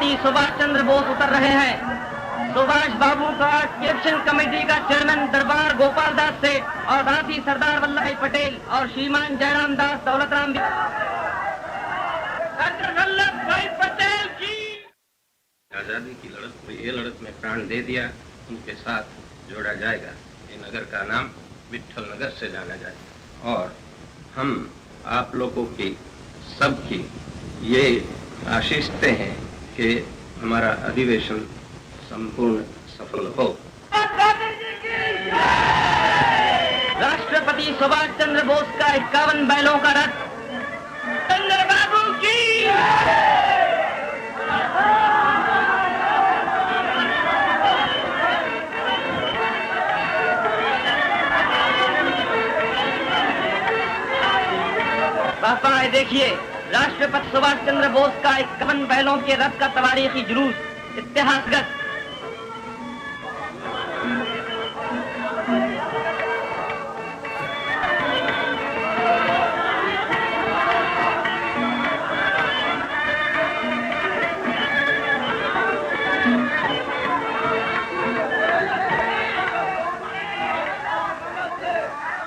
राष्ट्रपति सुभाष चंद्र बोस उतर रहे हैं। सुभाष बाबू का एक्शन कमेटी का चेयरमैन दरबार गोपाल दास सेठ और साथ ही सरदार वल्लभ भाई पटेल और श्रीमान जयराम दास दौलतराम सरदार वल्लभ भाई पटेल की आजादी की लड़त में ये लड़त में प्राण दे दिया, उनके साथ जोड़ा जाएगा। ये नगर का नाम विट्ठल नगर से जाना जाएगा और हम आप लोगों की सबकी ये आशीषते हैं कि हमारा अधिवेशन संपूर्ण सफल हो। राष्ट्रपति सुभाष चंद्र बोस का 51 बैलों का रथ चंद्र बाबू की पापा देखिए, राष्ट्रपति सुभाष चंद्र बोस का 51 बैलों के रथ का तवारीखी जुलूस इतिहासगत।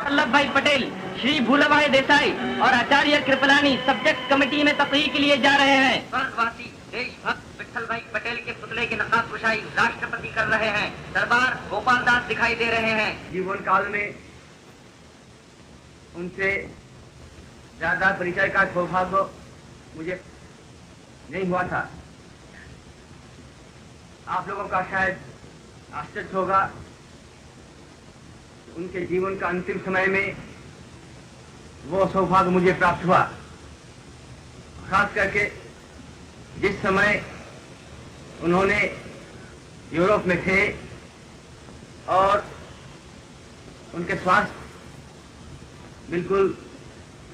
वल्लभ भाई पटेल, श्री भूलभाई देसाई और आचार्य कृपलानी सब्जेक्ट कमेटी में तकरीर के लिए जा रहे हैं। स्वर्गवासी देशभक्त विट्ठल भाई पटेल के पुतले की नक्काशकुशाई राष्ट्रपति कर रहे हैं। दरबार गोपाल दास दिखाई दे रहे हैं। जीवन काल में उनसे ज्यादा परिचय का सौभाग्य मुझे नहीं हुआ था। आप लोगों का शायद आश्चर्य होगा, उनके जीवन का अंतिम समय में वो सौभाग्य मुझे प्राप्त हुआ। खास करके जिस समय उन्होंने यूरोप में थे और उनके स्वास्थ्य बिल्कुल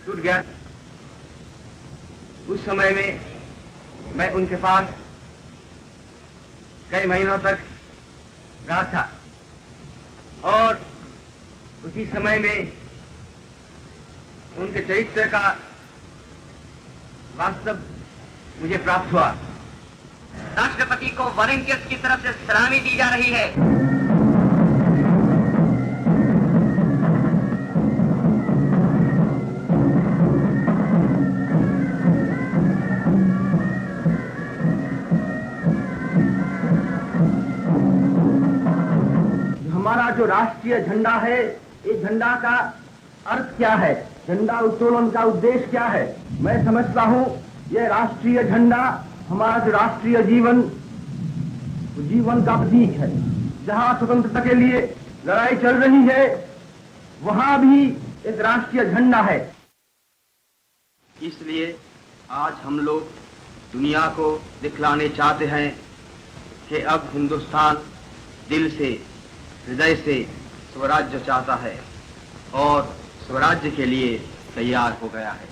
टूट गया, उस समय में मैं उनके पास कई महीनों तक रहा था और उसी समय में उनके चरित्र का वास्तव मुझे प्राप्त हुआ। राष्ट्रपति को वॉलंटियर्स की तरफ से सलामी दी जा रही है। हमारा जो राष्ट्रीय झंडा है, इस झंडा का अर्थ क्या है, झंडा उत्तोलन का उद्देश्य क्या है? मैं समझता हूँ यह राष्ट्रीय झंडा हमारा जो राष्ट्रीय जीवन का प्रतीक है। जहाँ स्वतंत्रता के लिए लड़ाई चल रही है, वहाँ भी एक राष्ट्रीय झंडा है। इसलिए आज हम लोग दुनिया को दिखलाने चाहते हैं कि अब हिंदुस्तान दिल से, हृदय से स्वराज्य चाहता है और स्वराज्य के लिए तैयार हो गया है।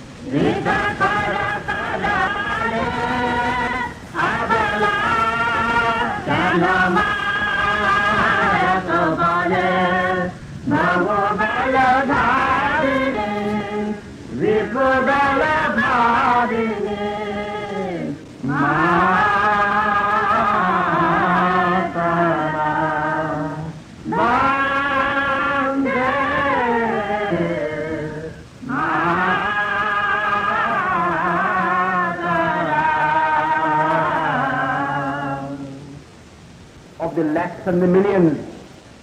The lakhs and the millions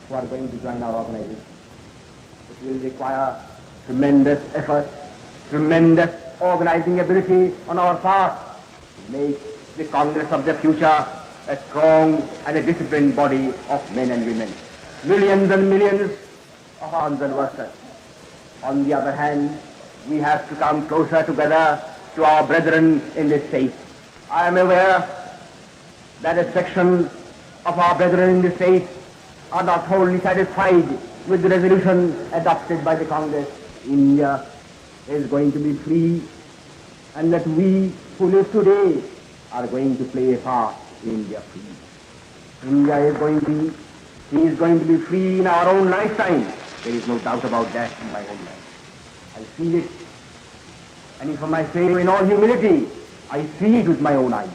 who are going to join our organization. It will require tremendous effort, tremendous organizing ability on our part to make the Congress of the future a strong and a disciplined body of men and women. Millions and millions of arms and workers. On the other hand, we have to come closer together to our brethren in this faith. I am aware that a section of our brethren in the faith are not wholly satisfied with the resolution adopted by the Congress. India is going to be free, and that we who live today are going to play a part in India free. India is going to be free in our own lifetime. There is no doubt about that in my own life. I feel it, and if I may say in all humility, I see it with my own eyes.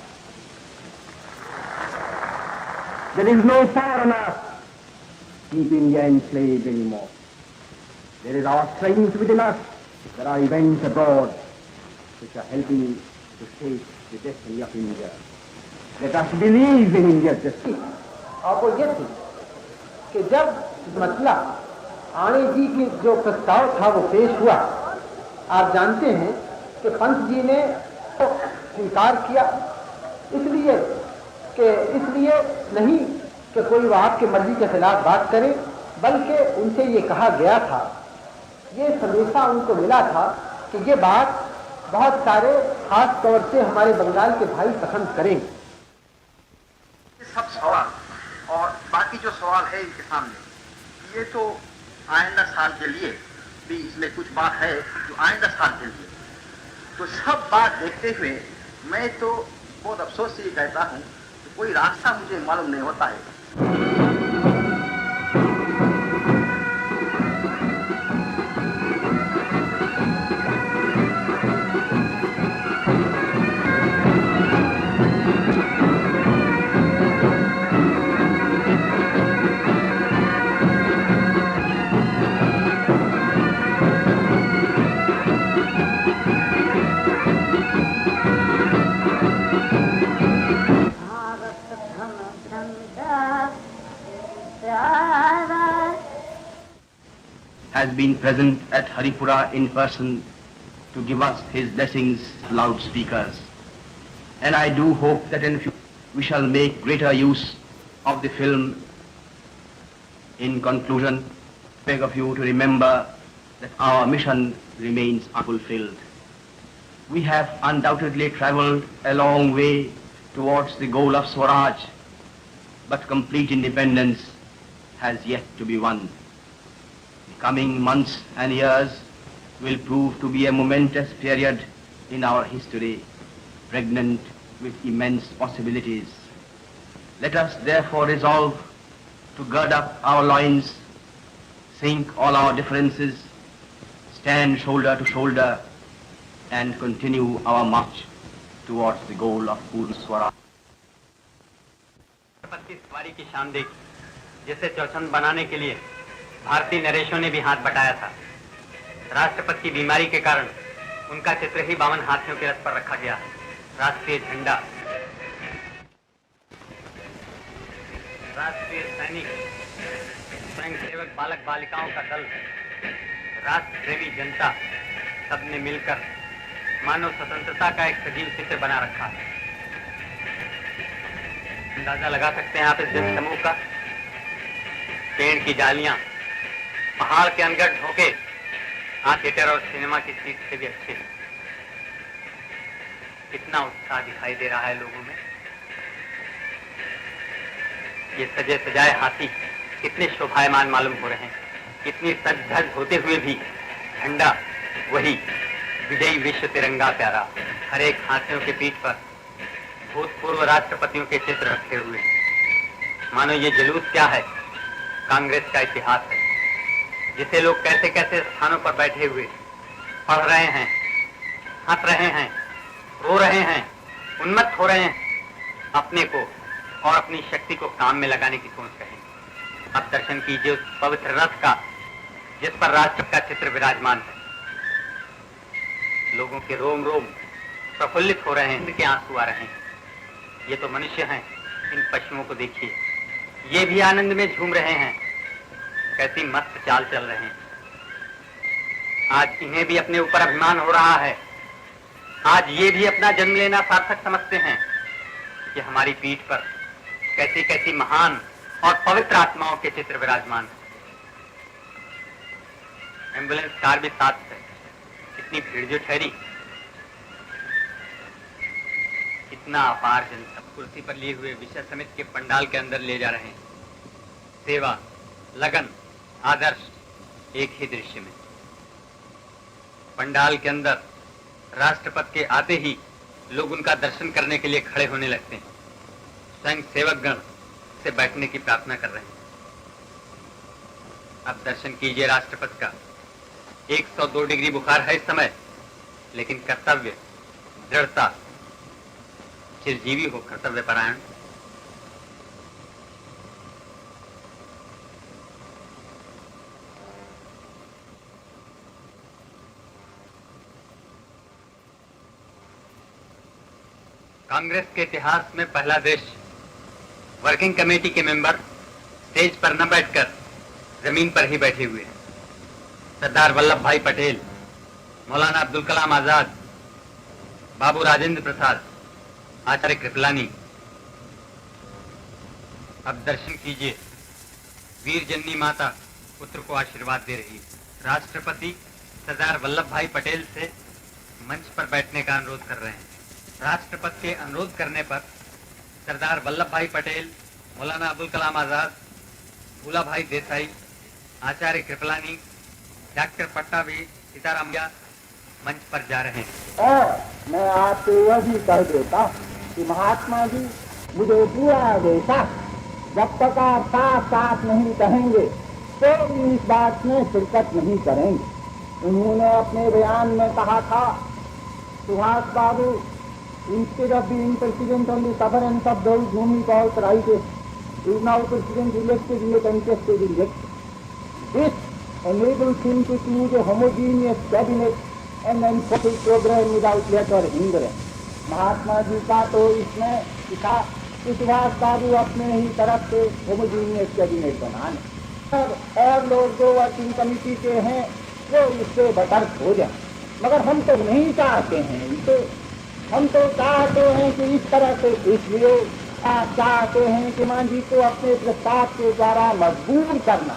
There is no power on earth keep India enslaved anymore. There is our strength within us. There are events abroad which are helping to shape the destiny of India. Let us believe in India's destiny. और वो ये थी कि जब मसला आणे जी की जो प्रस्ताव था वो पेश हुआ, आप जानते हैं कि पंत जी ने तो स्वीकार किया, इसलिए नहीं कि कोई वो आपके मर्जी के खिलाफ बात करे, बल्कि उनसे ये कहा गया था, ये संदेशा उनको मिला था कि ये बात बहुत सारे खास तौर से हमारे बंगाल के भाई पसंद करेंगे। सब सवाल और बाकी जो सवाल है इनके सामने, ये तो आइंदा साल के लिए भी इसमें कुछ बात है जो आइंदा साल के लिए, तो सब बात देखते हुए मैं तो बहुत अफसोस से ये कहता हूँ कि कोई रास्ता मुझे मालूम नहीं होता है। has been present at Haripura in person to give us his blessings, loudspeakers. And I do hope that in future we shall make greater use of the film. In conclusion, I beg of you to remember that our mission remains unfulfilled. We have undoubtedly traveled a long way towards the goal of Swaraj, but complete independence has yet to be won. The coming months and years will prove to be a momentous period in our history, pregnant with immense possibilities. Let us therefore resolve to gird up our loins, sink all our differences, stand shoulder to shoulder, and continue our march towards the goal of Purna Swaraj. राष्ट्रपति सवारी की शान देख, जिसे चौचंद बनाने के लिए भारतीय नरेशों ने भी हाथ बटाया था। राष्ट्रपति की बीमारी के कारण उनका चित्र ही 52 हाथियों के रथ पर रखा गया। राष्ट्रीय झंडा, राष्ट्रीय सैनिक, स्वयंसेवक बालक बालिकाओं का दल, राष्ट्र प्रेमी जनता, सबने मिलकर मानव स्वतंत्रता का एक सजीव चित्र बना रखा है। अंदाजा लगा सकते हैं आप इस जनसमूह का। पेड़ की जालियां, पहाड़ के अनगढ़ ढोके थिएटर और सिनेमा की सीट से भी अच्छे। कितना उत्साह दिखाई दे रहा है लोगों में। ये सजे सजाए हाथी कितने शोभायमान मालूम हो रहे हैं। इतनी सज धज होते हुए भी झंडा वही विजयी विश्व तिरंगा प्यारा। हर एक हाथियों के पीठ पर भूतपूर्व राष्ट्रपतियों के चित्र रखे हुए। मानो ये जुलूस क्या है, कांग्रेस का इतिहास है, जिसे लोग कैसे कैसे स्थानों पर बैठे हुए पढ़ रहे हैं, हंस रहे हैं, रो रहे हैं, उन्मत्त हो रहे हैं, अपने को और अपनी शक्ति को काम में लगाने की सोच रहे हैं। अब दर्शन कीजिए उस पवित्र रथ का जिस पर राष्ट्र का चित्र विराजमान है। लोगों के रोम रोम प्रफुल्लित हो रहे हैं, इनके आंसू आ रहे हैं। ये तो मनुष्य हैं, इन पशुओं को देखिए, ये भी आनंद में झूम रहे हैं। कैसी मस्त चाल चल रहे हैं। आज इन्हें भी अपने ऊपर अभिमान हो रहा है। आज ये भी अपना जन्म लेना सार्थक समझते हैं कि हमारी पीठ पर कैसी कैसी महान और पवित्र आत्माओं के चित्र विराजमान हैं। एम्बुलेंस कार भी साथ है। इतनी भीड़ जो ठहरी, इतना अपार जनता कुर्सी पर लिए हुए विषय समिति के पंडाल के अंदर ले जा रहे हैं। सेवा, लगन, आदर्श एक ही दृश्य में। पंडाल के अंदर राष्ट्रपति के आते ही लोग उनका दर्शन करने के लिए खड़े होने लगते हैं। स्वयं सेवकगण से बैठने की प्रार्थना कर रहे हैं। अब दर्शन कीजिए राष्ट्रपति का। 102 डिग्री बुखार है इस समय, लेकिन कर्तव्य, दृढ़ता, चिरजीवी हो कर्तव्य परायण। कांग्रेस के इतिहास में पहला देश वर्किंग कमेटी के मेंबर स्टेज पर न बैठकर जमीन पर ही बैठे हुए हैं। सरदार वल्लभ भाई पटेल, मौलाना अब्दुल कलाम आजाद, बाबू राजेंद्र प्रसाद, आचार्य कृपलानी। अब दर्शन कीजिए, वीर जननी माता पुत्र को आशीर्वाद दे रही है। राष्ट्रपति सरदार वल्लभ भाई पटेल से मंच पर बैठने का अनुरोध कर रहे हैं। राष्ट्रपति के अनुरोध करने पर सरदार वल्लभ भाई पटेल, मौलाना अब्दुल कलाम आजाद, भूला भाई देसाई, आचार्य कृपलानी, डॉक्टर पट्टाभी सीताराम मंच पर जा रहे हैं। और मैं आपको यह भी कह देता कि महात्मा जी मुझे पूरा देशा, जब तक आप साफ साफ नहीं कहेंगे तो इस बात में शिरकत नहीं करेंगे। उन्होंने अपने बयान में कहा था, सुभाष बाबू, instead of being president on the sufferance of those whom he calls righteous, is now president elected in a contested election. This enables him to choose a homogeneous cabinet and enforce his program without let or hindrance. Mahatma ji का तो इसमें लिखा कि सुभाष बाबू अपने ही तरफ से homogeneous cabinet बनाने और लोग जो वर्किंग कमेटी के हैं वो इससे बतर्क हो जाए, मगर हम तो नहीं चाहते हैं इसे। हम तो चाहते हैं कि इस तरह से इसलिए आप चाहते हैं कि मांझी को अपने प्रस्ताव के द्वारा मजबूर करना,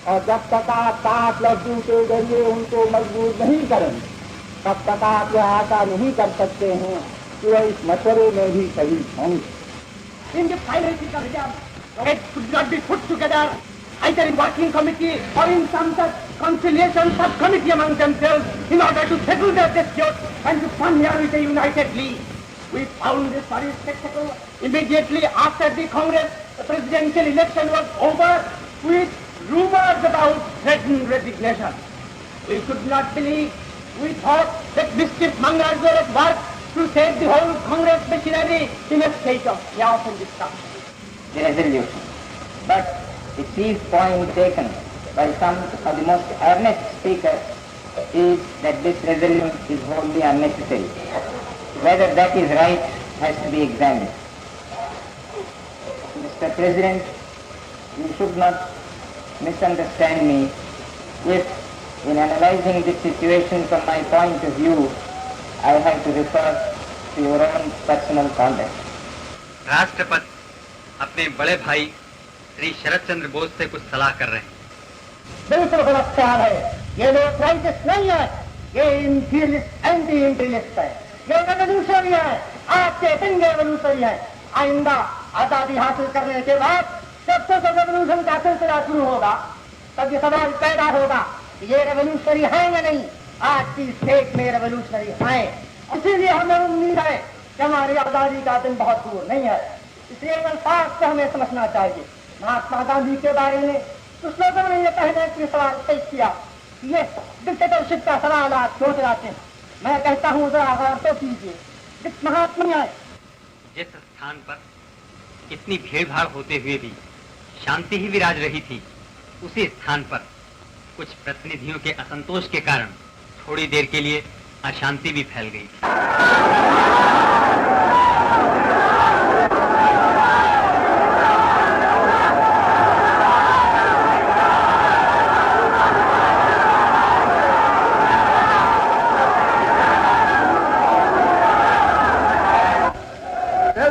और जब तक आप 7 लड्डू के जरिए उनको मजबूर नहीं करेंगे तब तक आप यह आशा नहीं कर सकते हैं कि वह इस मशवरे में भी सही होंगे। In the hierarchical regard, it could not be put together either in working committee or in some such conciliation subcommittee among themselves in order to settle their dispute and to come here with a united league. We found this very spectacle immediately after the Congress, the presidential election was over, with rumors about threatened resignation. We could not believe. We thought that mischief mongers were at work to set the whole Congress machinery in a state of chaos and destruction. The resolution. But the chief point taken by some of the most earnest speakers is that this resolution is wholly unnecessary. Whether that is right has to be examined. Mr. President, you should not misunderstand me if, in analyzing this situation from my point of view, I have to refer to your own personal conduct. राष्ट्रपति अपने बड़े भाई श्री शरद चंद्र बोस से कुछ सलाह कर रहे हैं। बिल्कुल गलत ख्याल है। ये लोग राइटिस्ट नहीं है, ये इंपीरियलिस्ट एंटी इंपीरियलिस्ट है, ये रेवोल्यूशनरी है, आपके पिंगे रेवोल्यूशनरी है। आइंदा आजादी हासिल करने के बाद जब से रेवोल्यूशन का सिलसिला शुरू होगा तब ये सवाल पैदा होगा कि ये रेवोल्यूशनरी है या नहीं। आज की स्टेट में रेवोल्यूशनरी है, इसीलिए हमें उम्मीद है कि हमारी आजादी का दिन बहुत दूर नहीं है। इसलिए अल्फाज से हमें समझना चाहिए। महात्मा गांधी के बारे में कुछ लोगों ने ये कहने के सवाल पेश किया, ये डिक्टेटरशिप का सवाल आप क्यों चलाते हैं। मैं कहता हूँ जरा गौर तो कीजिए, महात्मा आए जिस स्थान पर इतनी भीड़ भाड़ होते हुए भी शांति ही विराज रही थी, उसी स्थान पर कुछ प्रतिनिधियों के असंतोष के कारण थोड़ी देर के लिए अशांति भी फैल गई थी।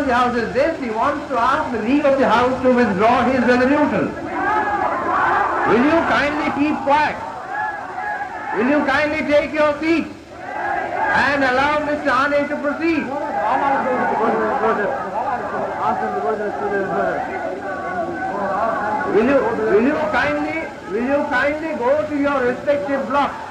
The House is this, he wants to ask the leave of the House to withdraw his resolution. Will you kindly keep quiet? Will you kindly take your seats and allow Mr. Ane to proceed? Will you kindly go to your respective blocks?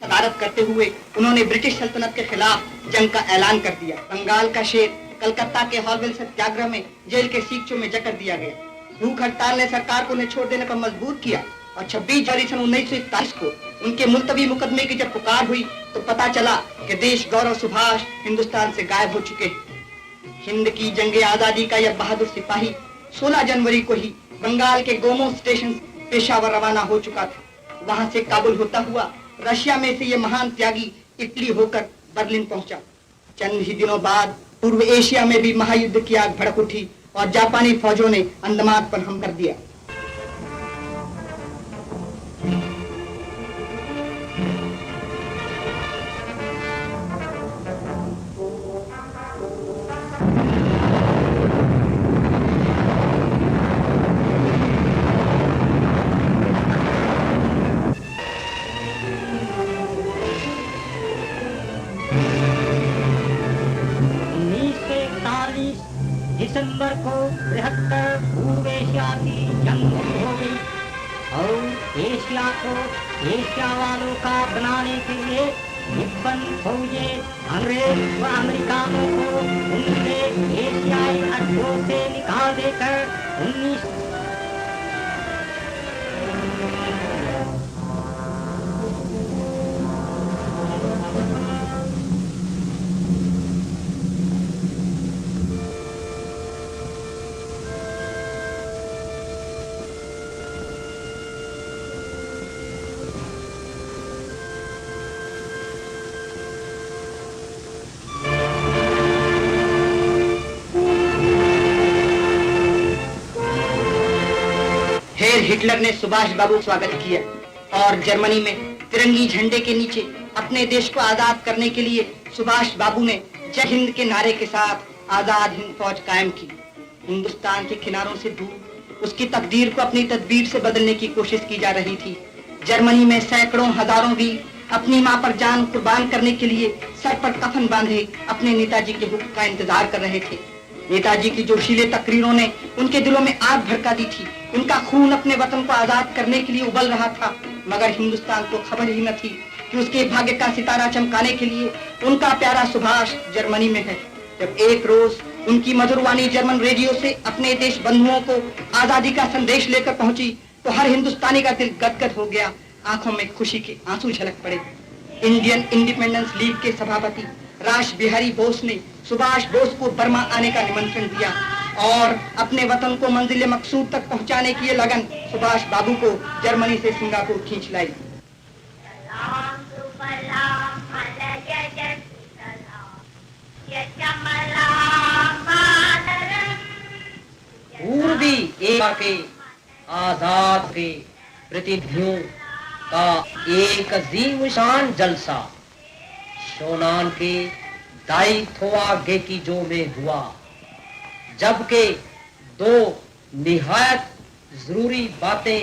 सदारत करते हुए उन्होंने British सल्तनत के खिलाफ जंग का ऐलान कर दिया। बंगाल का शेर कलकत्ता के हॉर्वेल सत्याग्रह में जेल के सीकचों में जकड़ दिया गया। भूख हड़ताल ने सरकार को उन्हें छोड़ देने पर मजबूर किया और 26 जनवरी सन 1941 को उनके मुलतवी मुकदमे की जब पुकार हुई तो पता चला कि देश गौरव सुभाष हिंदुस्तान से गायब हो चुके हैं। हिंद की जंग आजादी का यह बहादुर सिपाही 16 जनवरी को ही बंगाल के गोमो स्टेशन पेशावर रवाना हो चुका था। वहां से काबुल होता हुआ रशिया में से ये महान त्यागी इटली होकर बर्लिन पहुंचा। चंद ही दिनों बाद पूर्व एशिया में भी महायुद्ध की आग भड़क उठी और जापानी फौजों ने अंडमान पर हमला कर दिया। दिसंबर को बृहत्तर पूर्व एशिया की जंग हो गई और एशिया को एशिया वालों का बनाने के लिए तिब्बत फौजें अंग्रेज व अमेरिकानों को उनके एशियाई अड्डों से निकाल देकर 19 हिटलर ने सुभाष बाबू का स्वागत किया और जर्मनी में तिरंगी झंडे के नीचे अपने देश को आजाद करने के लिए सुभाष बाबू ने जय हिंद के नारे के साथ आजाद हिंद फौज कायम की। हिंदुस्तान के किनारों से दूर उसकी तकदीर को अपनी तदबीर से बदलने की कोशिश की जा रही थी। जर्मनी में सैकड़ों हजारों वीर अपनी मां पर जान कुर्बान करने के लिए सर पर कफन बांधे अपने नेताजी के हुक्म का इंतजार कर रहे थे। नेताजी की जोशीले तकरीरों ने उनके दिलों में आग भड़का दी थी। उनका खून अपने वतन को आजाद करने के लिए उबल रहा था, मगर हिंदुस्तान को खबर ही न थी कि उसके भाग्य का सितारा चमकाने के लिए उनका प्यारा सुभाष जर्मनी में है। जब एक रोज उनकी मधुरवाणी जर्मन रेडियो से अपने देश बंधुओं को आजादी का संदेश लेकर पहुंची तो हर हिंदुस्तानी का दिल गदगद हो गया, आंखों में खुशी के आंसू झलक पड़े। इंडियन इंडिपेंडेंस लीग के सभापति रास बिहारी बोस ने सुभाष बोस को बर्मा आने का निमंत्रण दिया और अपने वतन को मंजिल मकसूद तक पहुंचाने की ये लगन सुभाष बाबू को जर्मनी से सिंगापुर खींच लाई। पूर्वी एशिया के आजाद के प्रतिनिधियों का एक अजीम शान जलसा शोनान के दायित्वा गेकी जो में हुआ, जबकि दो निहायत जरूरी बातें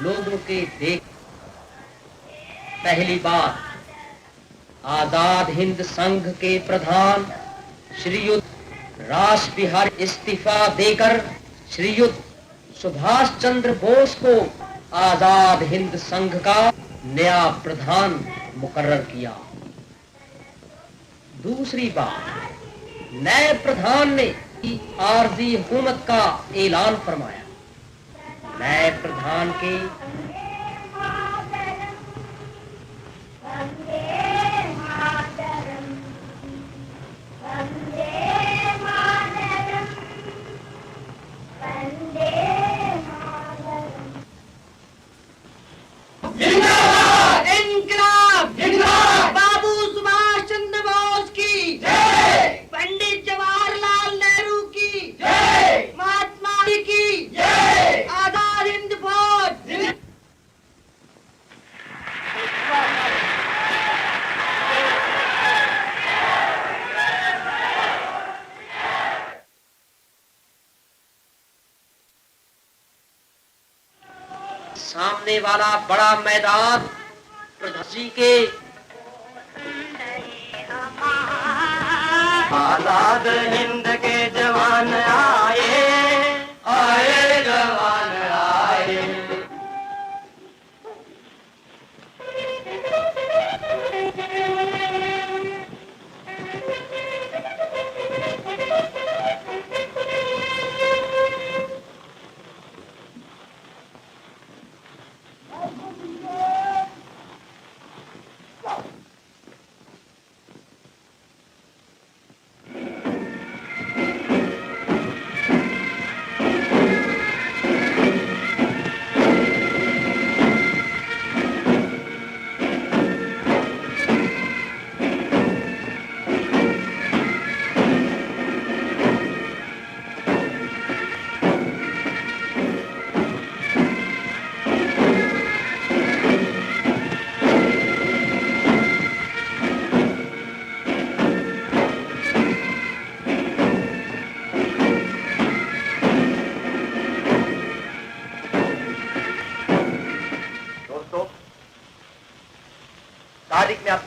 लोगों के देख। पहली बात, आजाद हिंद संघ के प्रधान श्रीयुत रास बिहारी इस्तीफा देकर श्रीयुत सुभाष चंद्र बोस को आजाद हिंद संघ का नया प्रधान मुकर्रर किया। दूसरी बात, नए प्रधान ने आरजी हुकूमत का ऐलान फरमाया। नए प्रधान के इंकलाब बाबू सुभाष चंद्र बोस की जय, पंडित जवाहरलाल नेहरू की जय, महात्मा गांधी की जय, आजाद हिंद फौज। सामने वाला बड़ा मैदान प्रधान जी के आजाद हिंद के जवान आए, आए जवान आए।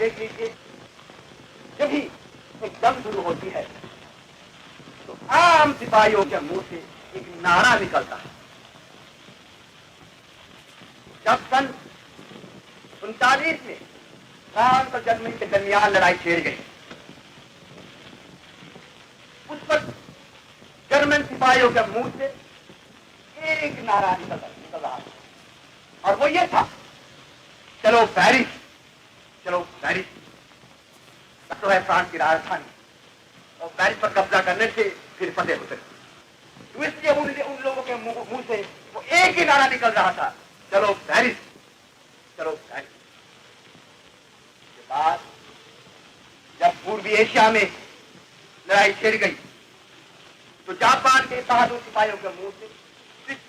देख लीजिए, जब ही एक जंग शुरू होती है तो आम सिपाहियों के मुंह से एक नारा निकलता है। जब सन 39 में फ्रांस और जर्मनी के दरमियान लड़ाई छिड़ गई, उस वक्त जर्मन सिपाहियों के मुंह से एक नारा निकल रहा था, और वो ये था, चलो पेरिस, चलो पेरिस। तो है फ्रांस की राजधानी, और पेरिस पर कब्जा करने से फिर फतेह हो सकती। तो इसलिए उन लोगों के मुंह से वो एक ही नारा निकल रहा था, चलो पेरिस, चलो पेरिस। इसके बाद जब पूर्वी एशिया में लड़ाई छिड़ गई तो जापान के बहादुर सिपाहियों के मुंह से सिर्फ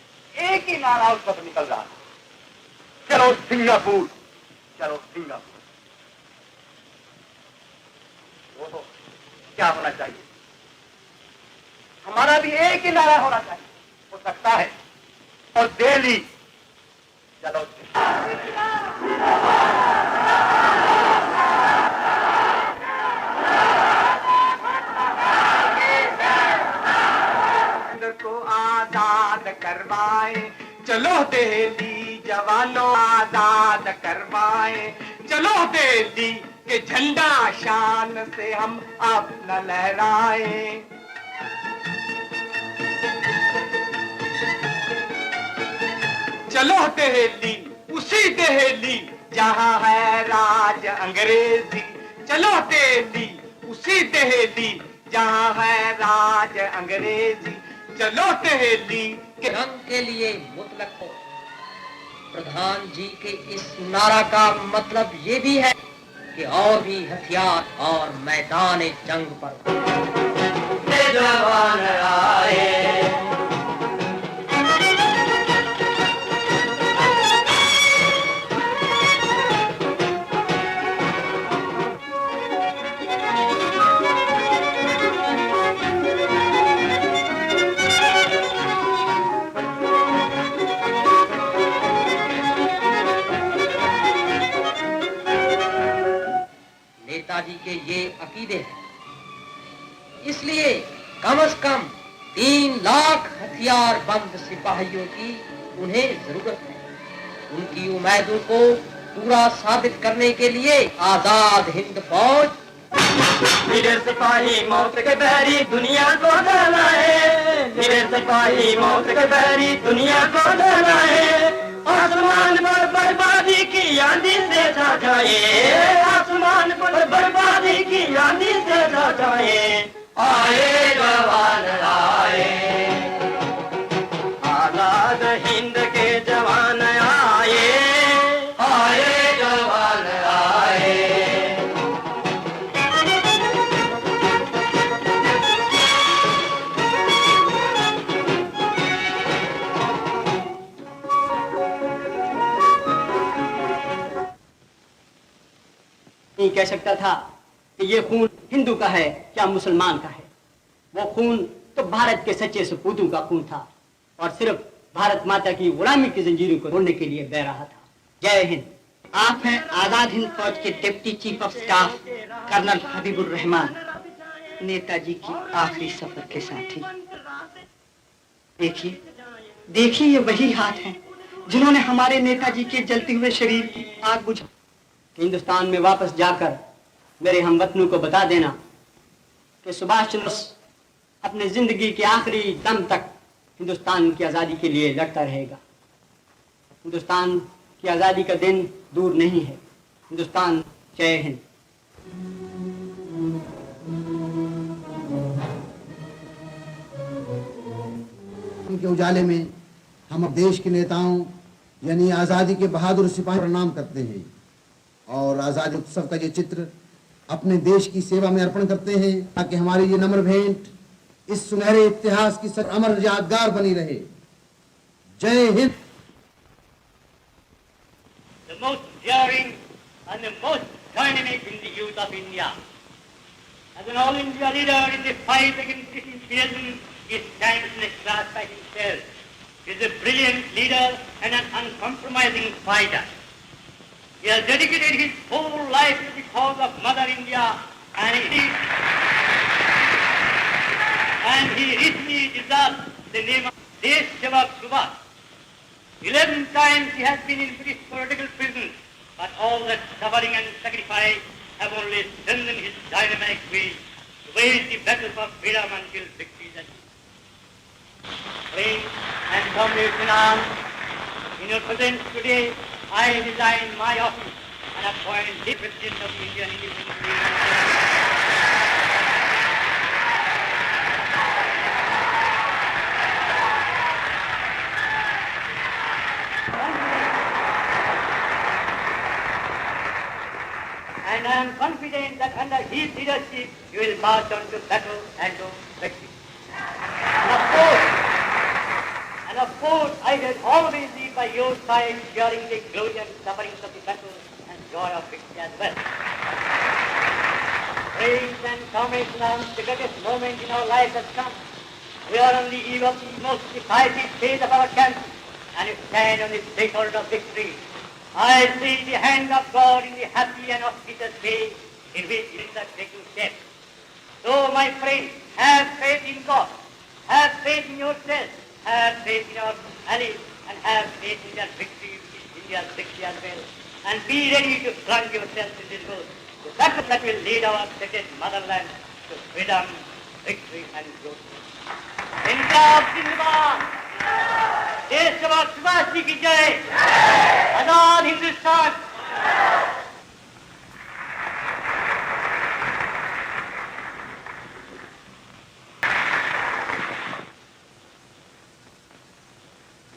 एक ही नारा उस पर निकल रहा था, चलो सिंगापुर, चलो सिंगापुर। तो क्या होना चाहिए? हमारा भी एक ही नारा होना चाहिए, हो सकता है, और दिल्ली, चलो को आजाद करवाए, चलो दिल्ली जवानों आजाद करवाए, चलो दिल्ली के झंडा शान से हम अपना लहराए। चलो दिल्ली, उसी दिल्ली जहाँ है राज अंग्रेजी, चलो दिल्ली, उसी दिल्ली जहाँ है राज अंग्रेजी, चलो दिल्ली के जंग के लिए मुतलक हो। प्रधान जी के इस नारा का मतलब ये भी है कि और भी हथियार और मैदान जंग पर जवान आए। नेताजी के ये अकीदे हैं, इसलिए कम से कम 3 लाख हथियार बंद सिपाहियों की उन्हें जरूरत है। उनकी उम्मीदों को पूरा साबित करने के लिए आजाद हिंद फौज मेरे सिपाही मौत के बैरी दुनिया को डराए, मेरे सिपाही मौत के बैरी दुनिया को डराए। आसमान पर बर्बादी की आंधी से जा जाए, आसमान पर बर्बादी की आंधी से जा जाए। आए जवान आए, आजाद हिंद के जवान आए, आए जवान आए। नहीं कह सकता था कि ये खून हिंदू का है या मुसलमान का है। वो खून तो भारत के सच्चे सपूतों का खून था और सिर्फ भारत माता की गुलामी की जंजीरों को तोड़ने के लिए बह रहा था। जय हिंद। आप हैं आजाद हिंद फौज के deputy chief of staff colonel Habibur Rahman, Netaji की आखिरी सफर के साथी। देखिए देखिए, ये वही हाथ हैं जिन्होंने हमारे नेताजी के जलते हुए शरीर की आग बुझा। हिंदुस्तान में वापस जाकर मेरे हमवतनों को बता देना कि सुभाष चंद्र अपने जिंदगी के आखिरी दम तक हिंदुस्तान की आज़ादी के लिए लड़ता रहेगा। हिंदुस्तान की आज़ादी का दिन दूर नहीं है। हिंदुस्तान, जय हिंद। के उजाले में हम अब देश के नेताओं यानी आज़ादी के बहादुर सिपाही प्रणाम करते हैं और आज़ादी उत्सव का ये चित्र अपने देश की सेवा में अर्पण करते हैं ताकि हमारी ये नम्र भेंट इस सुनहरे इतिहास की सच अमर यादगार बनी रहे। जय Hind. The most daring and the most dynamic in the youth of India. As an all India leader in the fight against British imperialism, he stands in a class by himself. He is a brilliant leader and an uncompromising fighter. He has dedicated his whole life to the cause of Mother India, and he richly deserves the name of Desh Sevak Subhash. 11 times he has been in British political prison, but all that suffering and sacrifice have only strengthened his dynamic will to wage the battle for freedom until victory is achieved. Friends and comrades in arms, in your presence today, I resign my office and appoint the President of the Indian Independence Movement. And I am confident that under his leadership, you will march on to battle and to victory. And of course, I will always be by your side during the glory and sufferings of the battle and joy of victory as well. Friends and comrades, the greatest moment in our lives has come. We are on the eve of the most decisive phase of our campaign, and we stand on the threshold of victory. I see the hand of God in the happy and auspicious day in which it is taking shape. So, my friends, have faith in God, have faith in yourself, have faith in our allies, and have faith in their victory, which is India's victory as well. And be ready to plunge yourself in this road. The battle that will lead our sacred motherland to freedom, victory, and growth. Inkılap Zindabad! देश सेवक सुभाष जी की जय, आजाद हिंदुस्तान।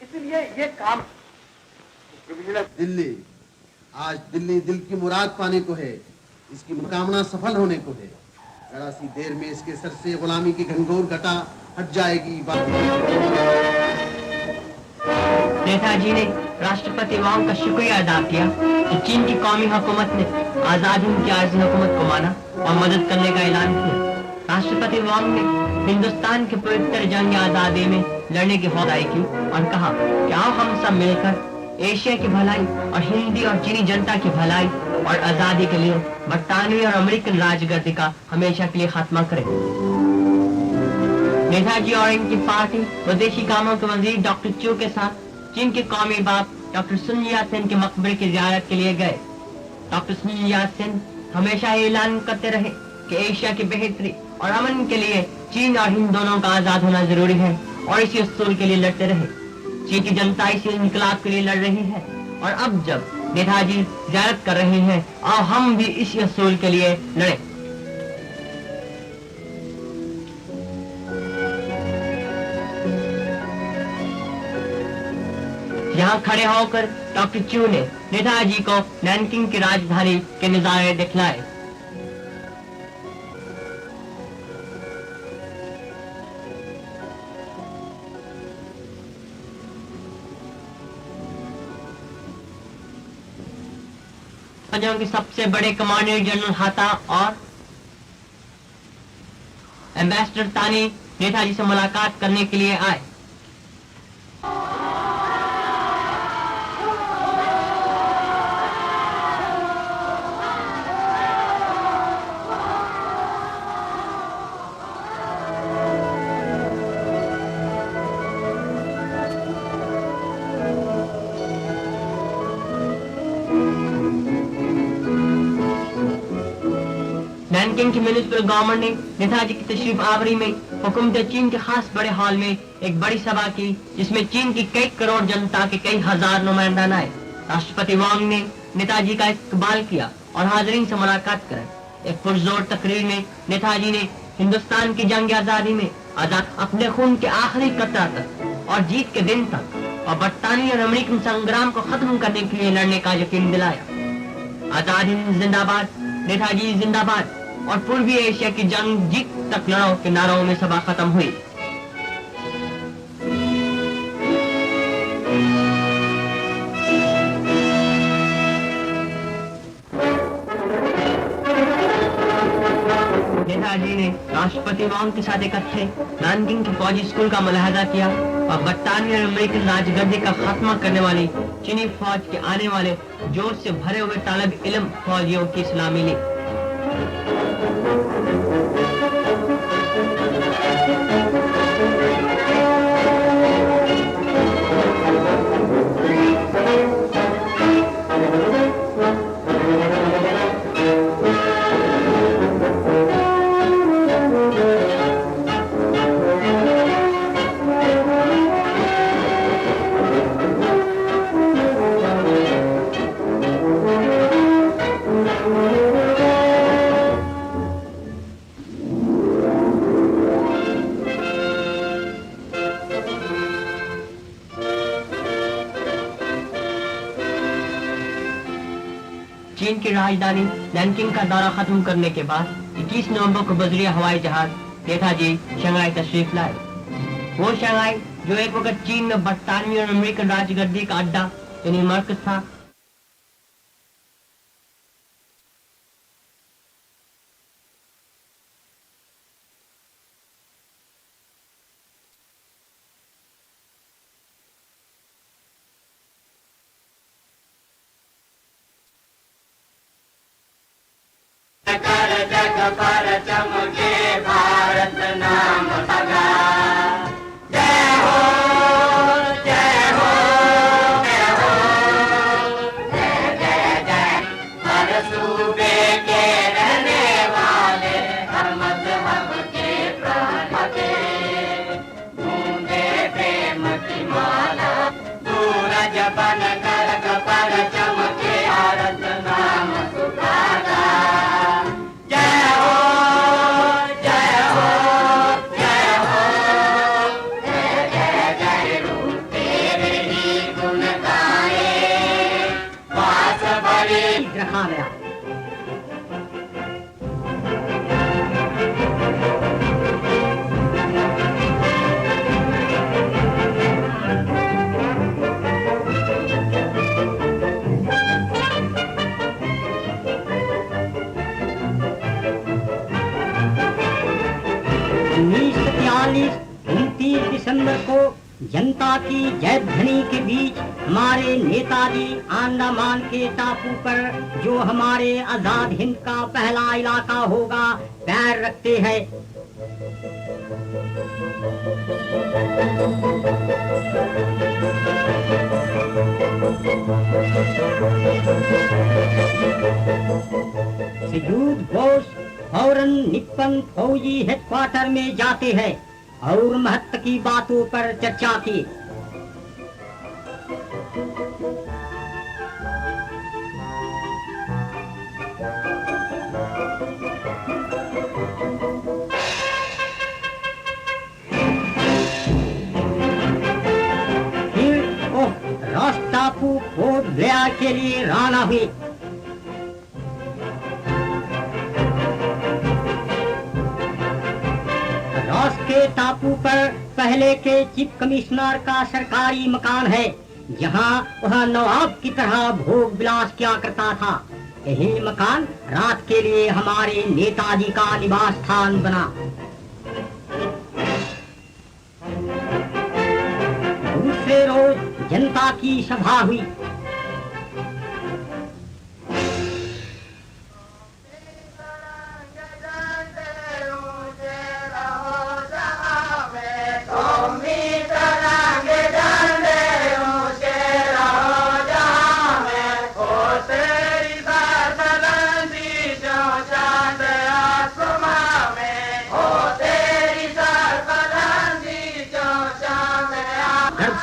इसलिए ये काम दिल्ली, आज दिल्ली दिल की मुराद पाने को है, इसकी मनोकामना सफल होने को है। जरा सी देर में इसके सर से गुलामी की घनघोर घटा हट जाएगी। नेताजी ने राष्ट्रपति वांग का शुक्रिया अदा किया कि चीन की कौमी हुकूमत ने आजाद हिंद की आर्जी हुकूमत को माना और मदद करने का ऐलान किया। राष्ट्रपति वांग ने हिंदुस्तान के पवित्र जंग आजादी में लड़ने की हौसला की और कहा कि आओ हम सब मिलकर एशिया की भलाई और हिंदी और चीनी जनता की भलाई और आजादी के लिए बरतानवी और अमेरिकन राजगद्दी का हमेशा के लिए खात्मा करें। नेताजी और इनकी पार्टी विदेशी कामों के वजीर डॉक्टर चू के साथ चीन के कौमी बाप डॉक्टर सुन यात-सेन के मकबरे की ज़ियारत के लिए गए। डॉक्टर सुन यात-सेन हमेशा ऐलान करते रहे कि एशिया की बेहतरी और अमन के लिए चीन और हिंद दोनों का आजाद होना जरूरी है और इसी उसूल के लिए लड़ते रहे। चीन की जनता इसी इनकलाब के लिए लड़ रही है और अब जब नेताजी ज़ियारत कर रहे हैं, और हम भी इसी उसूल के लिए लड़ें। यहाँ खड़े होकर डॉक्टर चू ने नेताजी को नैनकिंग की राजधानी के नजारे दिखलाए। फौजों के सबसे बड़े कमांडर जनरल हाता और एम्बेसडर तानी नेताजी से मुलाकात करने के लिए आए। नैनकिंग की म्युनिसिपल गवर्नमेंट ने नेताजी की तशरीफ आवरी में हुकूमत चीन के खास बड़े हॉल में एक बड़ी सभा की, जिसमें चीन की कई करोड़ जनता के कई हजार नुमाइंदान आए। राष्ट्रपति वांग ने नेताजी का इस्तकबाल किया और हाजरीन से मुलाकात कराई। एक पुरजोर तकरीर में नेताजी ने हिंदुस्तान की जंग आजादी में आजाद अपने खून के आखिरी कतरा तक और जीत के दिन तक और बरतानवी और अमेरिकन संग्राम को खत्म करने के लिए लड़ने का यकीन दिलाया। आजाद हिंद जिंदाबाद, नेताजी जिंदाबाद और पूर्वी एशिया की जंग जीत तक लड़ो के नारों में सभा खत्म हुई। नेताजी ने राष्ट्रपति वांग के साथ इकट्ठे नैनकिंग के फौजी स्कूल का मुलाहजा किया और बरतानिया अमेरिकन राजगद्दी का खात्मा करने वाली चीनी फौज के आने वाले जोश से भरे हुए तालब इल्म फौजियों की सलामी ली। चीन की राजधानी नैनकिंग का दौरा खत्म करने के बाद 21 नवंबर को बजरिया हवाई जहाज नेताजी शंघाई तशरीफ लाए। वो शंघाई जो एक वक्त चीन में बरतानवी और अमेरिकन राजगद्दी का अड्डा यानी मरकज था, जग पर चमके भारत नाम सगा। जय हो जय हो जय हो जय जय जय। हर सूबे के रहने वाले हर मजहब के प्रवक्ते ढूंढे प्रेम की माला। सूरज बन कर जग पर चमके भारत नाम सुधारा। रखा गया। दिसंबर को जनता की जयध्वनि के बीच हमारे नेताजी अंडमान के टापू पर जो हमारे आजाद हिंद का पहला इलाका होगा पैर रखते हैं। श्रीयुत बोस फौरन निप्पन फौजी हेडक्वार्टर में जाते हैं और महत्व की बातों पर चर्चा की। फिर रॉस टापू पोर्ट ब्लेयर के लिए रवाना हुई। रॉस के टापू पर पहले के चीफ कमिश्नर का सरकारी मकान है, जहां वह नवाब की तरह भोग विलास किया करता था। यही मकान रात के लिए हमारे नेताजी का निवास स्थान बना। दूसरे रोज जनता की सभा हुई।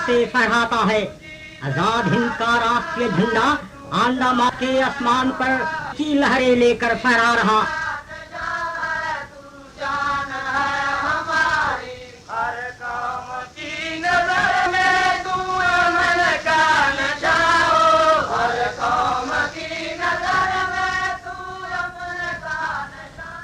से फहराता है आजाद हिंद का राष्ट्रीय झंडा अंडमान के आसमान पर की लहरें लेकर फहरा रहा।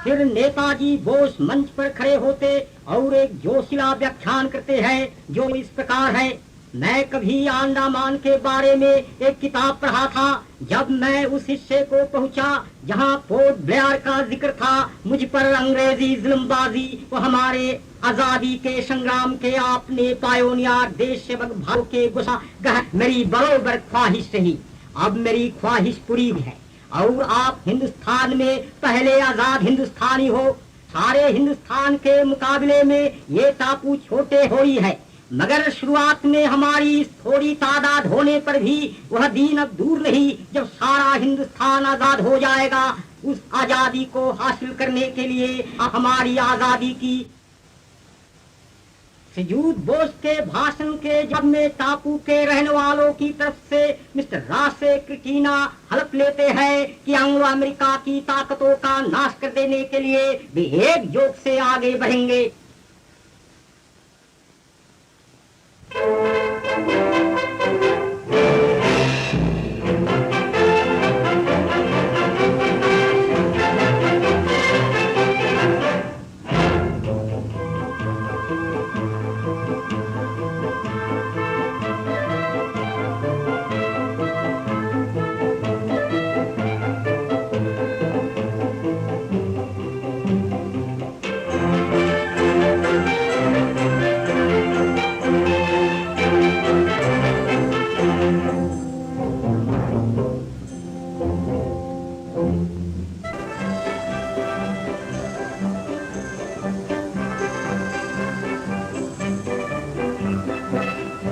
फिर नेताजी बोस मंच पर खड़े होते और एक जोशीला व्याख्यान करते हैं जो इस प्रकार है। मैं कभी अंडमान के बारे में एक किताब पढ़ा था। जब मैं उस हिस्से को पहुंचा जहां पोर्ट ब्लेयर का जिक्र था, मुझ पर अंग्रेजी जुल्मबाजी व हमारे आजादी के संग्राम के आपने पायोनियर देश सेवक भाव के गुस्सा मेरी बरोबर ख्वाहिश रही। अब मेरी ख्वाहिश पूरी है और आप हिंदुस्तान में पहले आजाद हिंदुस्तानी हो। सारे हिंदुस्तान के मुकाबले में ये टापू छोटे हो ही है, मगर शुरुआत में हमारी थोड़ी तादाद होने पर भी वह दिन अब दूर नहीं जब सारा हिंदुस्तान आजाद हो जाएगा। उस आजादी को हासिल करने के लिए हमारी आजादी की सयूद बोस के भाषण के जब में टापू के रहने वालों की तरफ से मिस्टर रासे क्रिटीना हलफ लेते हैं कि एंग्लो अमेरिका की ताकतों का नाश कर देने के लिए वे एकजुट से आगे बढ़ेंगे।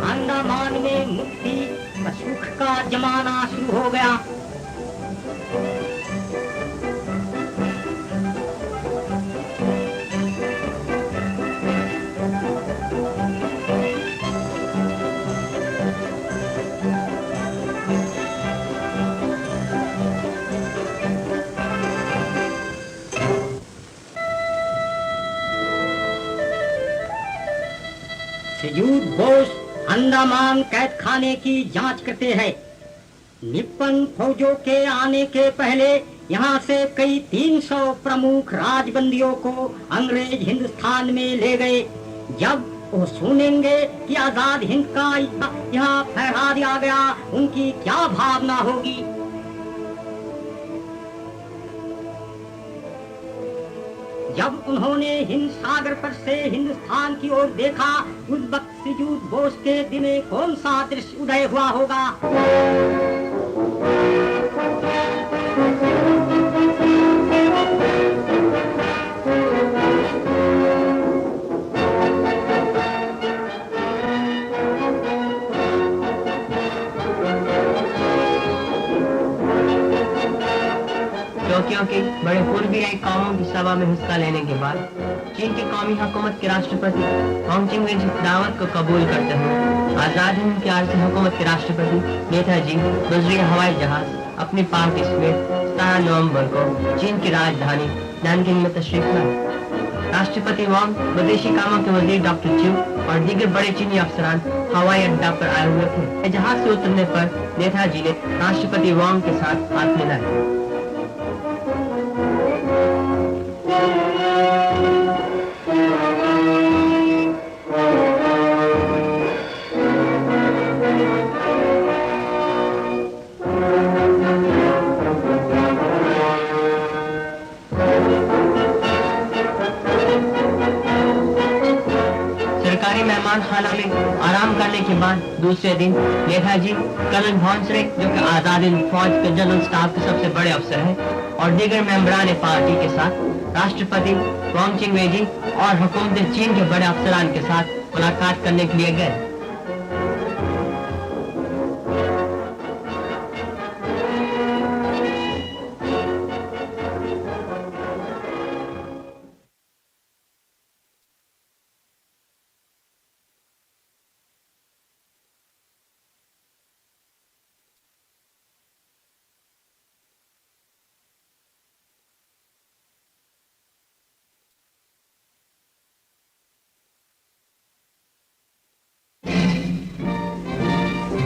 अंडमान में मुक्ति व सुख का जमाना शुरू हो गया। सयूद बोस अंडमान कैद खाने की जांच करते हैं। निप्पन फौजों के आने के पहले यहाँ से कई 300 प्रमुख राजबंदियों को अंग्रेज हिंदुस्तान में ले गए। जब वो सुनेंगे कि आजाद हिंद का यहाँ फहरा दिया गया, उनकी क्या भावना होगी। जब उन्होंने हिंद सागर पर से हिंदुस्तान की ओर देखा, उस वक्त सयूद बोस के दिल में कौन सा दृश्य उदय हुआ होगा। क्योंकि बड़े पूर्वी कौमों की सभा में हिस्सा लेने के बाद चीन की कौमी हुकूमत के राष्ट्रपति होंगचिंग वेजी दावत को कबूल करते हुए आजाद हिंद की आर्थिक हुकूमत के राष्ट्रपति नेताजी बजरिया हवाई जहाज अपनी पार्टी समेत 17 नवंबर को चीन की राजधानी नानकिंग में तशरीफ लाए। राष्ट्रपति वांग, विदेशी कामों के वजीर डॉक्टर चिव और दीगर बड़े चीनी अफसरान हवाई अड्डा पर आए हुए थे। जहाज से उतरने पर नेताजी ने राष्ट्रपति वांग के साथ हाथ मिलाया। मेहमान खाना में आराम करने के बाद दूसरे दिन नेताजी कर्नल भॉन्सरे, जो कि आजाद हिंद फौज के जनरल स्टाफ के सबसे बड़े अफसर हैं, और दीगर मेंबरान पार्टी के साथ राष्ट्रपति होंगचिंग वेजी और हुकूमत चीन के बड़े अफसरान के साथ मुलाकात करने के लिए गए।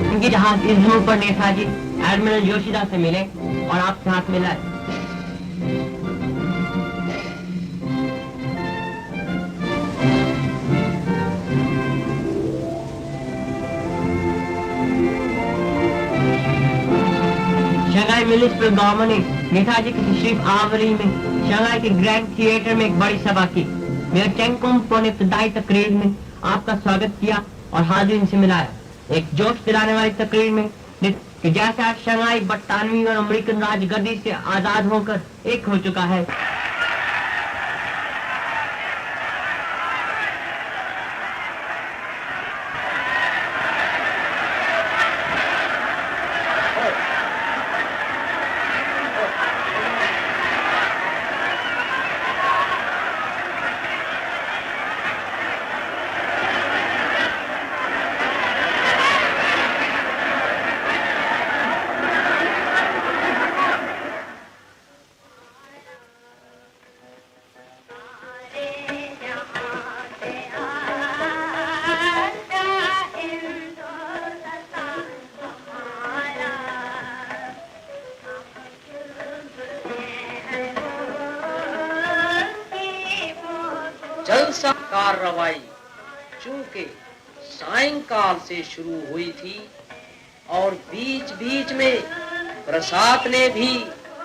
उनकी जहाज इस धूप पर नेताजी एडमिरल योशिदा से मिले और आपसे हाथ मिलाए। शंघाई म्युनिसिपल गवर्नमेंट ने नेताजी की तशरीफ आवरी में शंघाई के ग्रैंड थिएटर में एक बड़ी सभा की। मेयर चेंगकुंग ने इब्तदाई तकरीर में आपका स्वागत किया और हाजिरीन से मिलाया। एक जोश दिलाने वाली तकरीर में कि जैसा शंघाई बरतानवी और अमेरिकन राजगद्दी से आजाद होकर एक हो चुका है, जलसा कार्रवाई चूंकि सायंकाल से शुरू हुई थी और बीच बीच में बरसात ने भी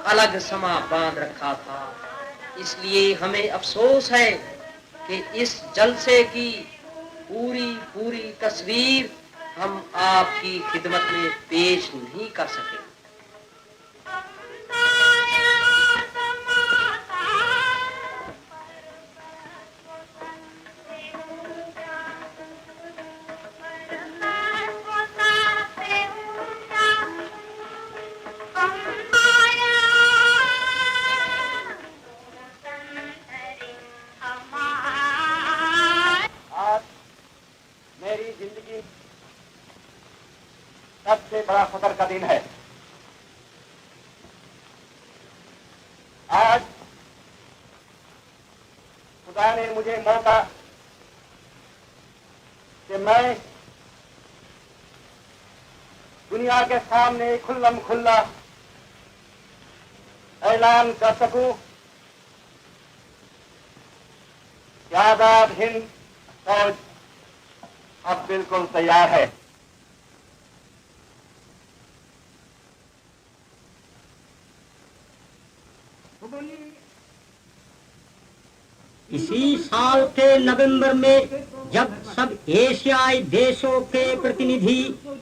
अलग समा बांध रखा था, इसलिए हमें अफसोस है कि इस जलसे की पूरी तस्वीर हम आपकी खिदमत में पेश नहीं कर सके। मेरी जिंदगी सबसे बड़ा फख्र का दिन है। आज खुदा ने मुझे मौका कि मैं दुनिया के सामने खुल्लम खुल्ला ऐलान कर सकूं कि आजाद हिंद फौज अब बिल्कुल तैयार है। इसी साल के नवंबर में जब सब एशियाई देशों के प्रतिनिधि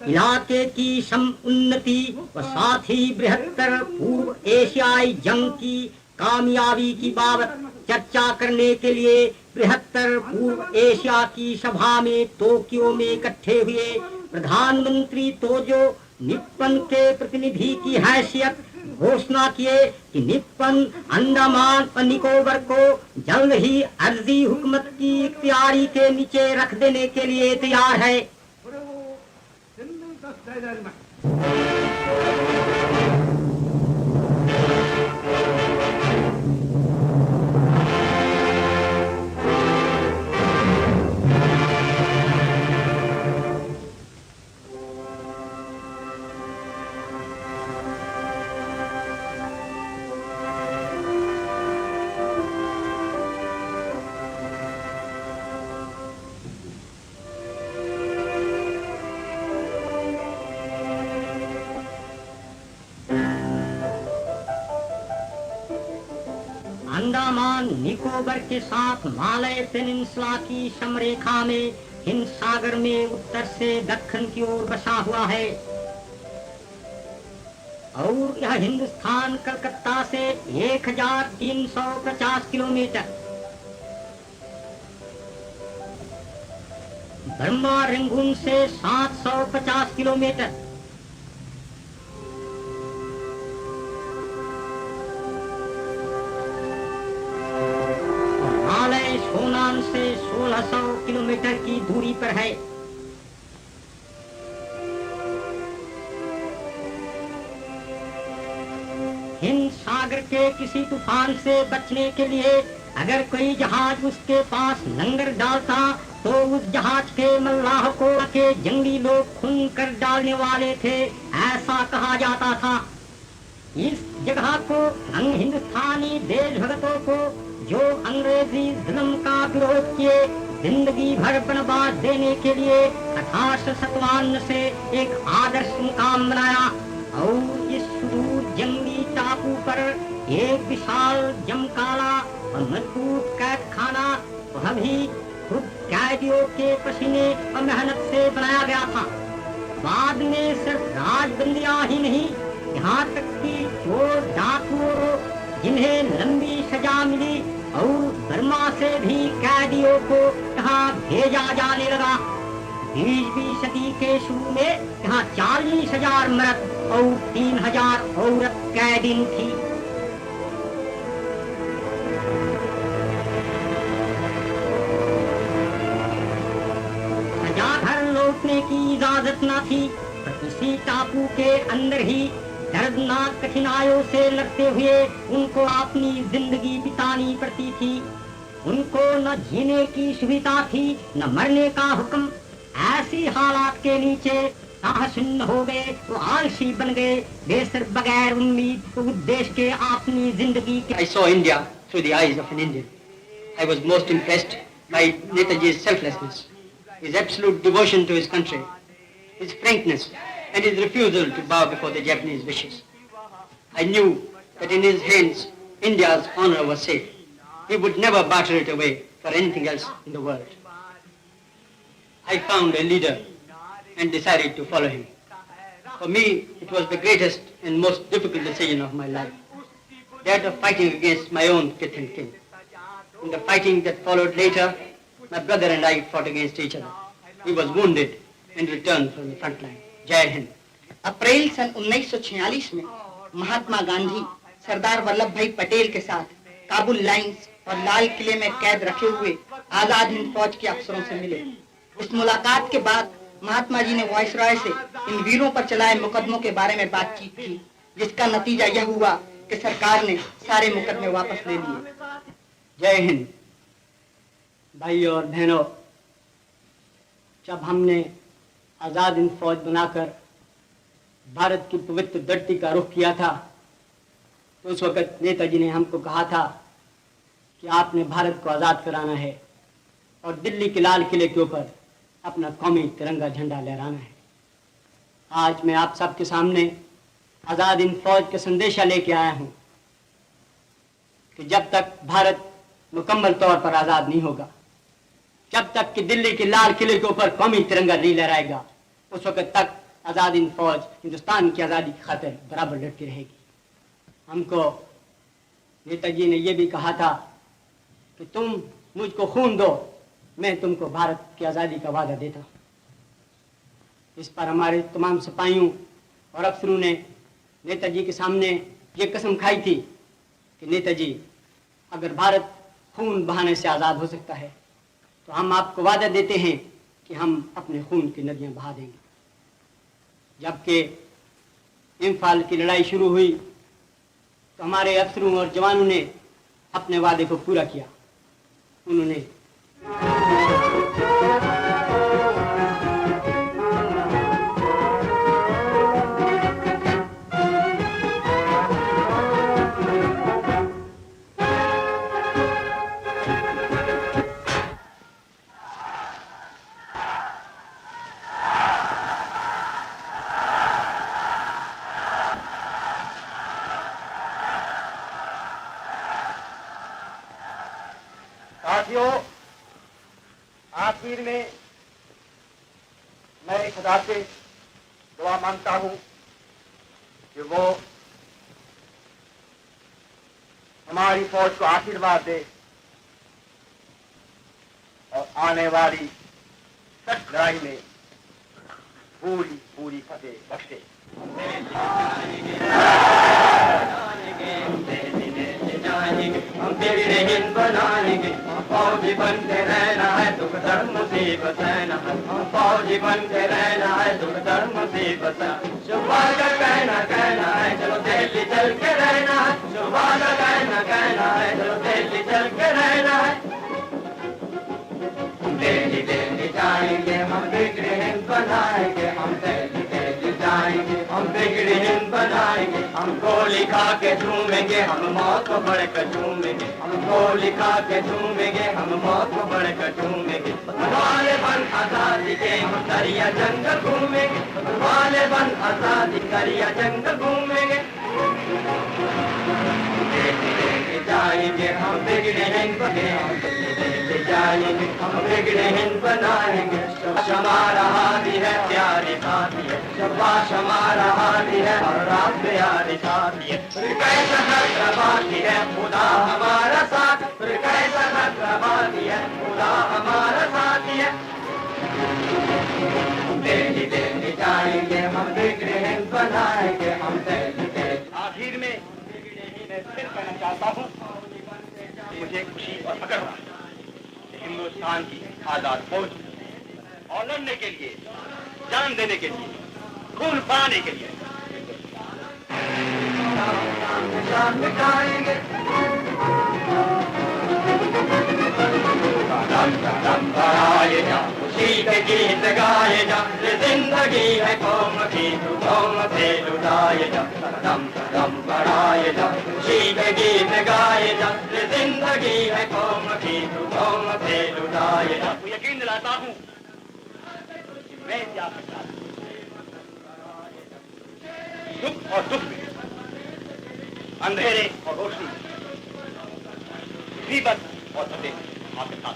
इलाके की समुन्नति व साथ ही बृहत्तर पूर्व एशियाई जंग की कामयाबी की बाबत चर्चा करने के लिए बृहत्तर पूर्व एशिया की सभा में टोक्यो में इकट्ठे हुए, प्रधानमंत्री तोजो निप्पन के प्रतिनिधि की हैसियत घोषणा किए कि निप्पन अंडमान और निकोबार को जल्द ही अर्जी हुकूमत की इख्तियारी के नीचे रख देने के लिए तैयार है। अंडमान निकोबार के साथ मालय पेनिनसुला की समरेखा में हिंद सागर में उत्तर से दक्षिण की ओर बसा हुआ है और यह हिंदुस्तान कलकत्ता से 1350 किलोमीटर, बर्मा रंगून से 750 किलोमीटर, सोनान से 1600 किलोमीटर की दूरी पर है। हिंद सागर के किसी तूफान से बचने के लिए अगर कोई जहाज उसके पास लंगर डालता तो उस जहाज के मल्लाह को के जंगली लोग खून कर डालने वाले थे, ऐसा कहा जाता था। इस जगह को हिंदुस्तानी देशभक्तों को जो अंग्रेजी जुल्म का विरोध किए जिंदगी भर बनवास देने के लिए 1857 से एक आदर्श मुकाम बनाया और इस सुदूर जंगली टापू पर एक विशाल जमकाला और मजबूत कैद खाना वह भी खुद कैदियों के पसीने और मेहनत से बनाया गया था। बाद में सिर्फ राजबंदियां ही नहीं, यहाँ तक कि चोर डाकुओं जिन्हें लंबी सजा मिली और बर्मा से भी कैदियों को यहाँ भेजा जाने लगा। 20वीं सदी के शुरू में यहाँ 40,000 मर्द और 3,000 औरत कैदीन थी। सजा घर लौटने की इजाजत न थी, पर इसी टापू के अंदर ही दर्दनाक कठिनाइयों से लड़ते हुए उनको अपनी जिंदगी बितानी पड़ती थी। उनको न जीने की सुविधा थी न मरने का हुक्म। ऐसी हालात के नीचे साहसिन्न हो गए, वो आलसी बन गए, बेसर बगैर उम्मीद उद्देश्य के अपनी जिंदगी के। I saw India through the eyes of an Indian. I was most impressed by Netaji's selflessness, his absolute devotion to his country, his frankness, and his refusal to bow before the Japanese wishes. I knew that in his hands India's honor was safe. He would never barter it away for anything else in the world. I found a leader and decided to follow him. For me, it was the greatest and most difficult decision of my life, that of fighting against my own kith and kin. In the fighting that followed later, my brother and I fought against each other. He was wounded and returned from the front line. जय हिंद। अप्रैल सन 1946 में महात्मा गांधी सरदार वल्लभ भाई पटेल के साथ Kabul lines और लाल किले में कैद रखे हुए आजाद हिंद फौज के अफसरों से मिले। इस मुलाकात के बाद महात्मा जी ने वायसराय से इन वीरों पर चलाए मुकदमों के बारे में बातचीत की, जिसका नतीजा यह हुआ कि सरकार ने सारे मुकदमे वापस ले लिए। जय हिंद। भाइयों और बहनों, जब हमने आजाद हिंद फौज बनाकर भारत की पवित्र धरती का रुख किया था, तो उस वक्त नेताजी ने हमको कहा था कि आपने भारत को आजाद कराना है और दिल्ली के लाल किले के ऊपर अपना कौमी तिरंगा झंडा लहराना है। आज मैं आप सबके सामने आजाद हिंद फौज का संदेशा लेके आया हूं कि जब तक भारत मुकम्मल तौर पर आजाद नहीं होगा, जब तक कि दिल्ली के लाल किले के ऊपर कौमी तिरंगा नहीं लहराएगा, उस वक्त तक आजाद हिंद फौज हिंदुस्तान की आज़ादी की खातिर बराबर लड़ती रहेगी। हमको नेताजी ने यह भी कहा था कि तुम मुझको खून दो, मैं तुमको भारत की आज़ादी का वादा देता हूँ। इस पर हमारे तमाम सिपाहियों और अफसरों ने नेताजी के सामने ये कसम खाई थी कि नेताजी, अगर भारत खून बहाने से आज़ाद हो सकता है तो हम आपको वादा देते हैं कि हम अपने खून की नदियाँ बहा देंगे। जबकि इम्फाल की लड़ाई शुरू हुई तो हमारे अफसरों और जवानों ने अपने वादे को पूरा किया। उन्होंने साथियों, आखिर में मैं खुदा से दुआ मांगता हूं कि वो हमारी फौज को आशीर्वाद दे और आने वाली सख्त लड़ाई में पूरी पूरी फतेह बख्शे। हम तेरे हिंद बनाएंगे, हम फौजी बन के रहना है, दुख दर्द मुसीबत है ना, हम फौजी बन के रहना है, दुख दर्द मुसीबत है। सुबह का कहना कहना है, चलो दिल्ली चल के रहना है, सुबह का कहना कहना है, चलो दिल्ली चल के रहना है। दिल्ली दिल्ली जाएंगे, हम बिगड़ी हिंद बनाएंगे, हम दिल्ली दिल्ली जाएंगे, हम बिगड़ी हिंद बनाएंगे, हम गोली खा के झूमेंगे, हम मौत को बढ़कर झूमेंगे, हम गोली खा के झूमेंगे, हम मौत को बढ़कर झूमेंगे। वाले बन आजादी के हम दरिया जंगल घूमेंगे, वाले बन आजादी दरिया जंगल घूमेंगे। जाएंगे, हम बिगड़े हिंद बने, हम दिल्ली जाएंगे, हम बिगड़े हिंद बनाएंगे। शाबाश हमारा हादी है, प्यारी साथी है, शाबाश हमारा हादी है, और रात प्यारी साथी है। फिर कैसा खतरा बाकी है, खुदा हमारा साथ, फिर कैसा खतरा बाकी है, खुदा हमारा साथी है। दिल्ली जाएंगे, हम बिगड़े हिंद बनाएंगे, हम दिल्ली। आखिर में मैं फिर कहना चाहता हूँ, मुझे खुशी और फख्र हुआ कि हिंदुस्तान की आजाद फौज और लड़ने के लिए, जान देने के लिए, खून बहाने के लिए बढ़ाए जा, खुशी के गीत गाए जा, ये जिंदगी है कौम की, तू कौम से लुटाए जा। कदम कदम बढ़ाए जा, खुशी के गीत गाए जा, ये जिंदगी है कौम की, तू कौम से लुटाए जा। यकीन दिलाता हूँ मैं क्या करता हूँ, सुख और दुख में, अंधेरे और रोशनी, मुसीबत और फतेह आपके साथ।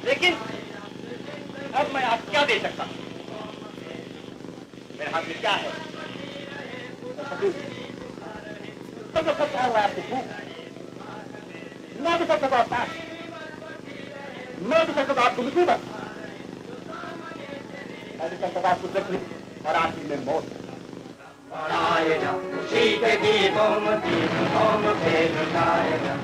लेकिन अब मैं आप क्या दे सकता हूं? मेरे हाथ में क्या है? सब सकता है आपको भूख, मैं भी सकता हूँ प्यास, मैं भी सकता हूँ आपको मुसीबत, मैं भी सकता हूँ आपको तकलीफ और आखिर में मौत। बढ़ाए जा, खुशी के गीतों में कौम से लुटाए जा।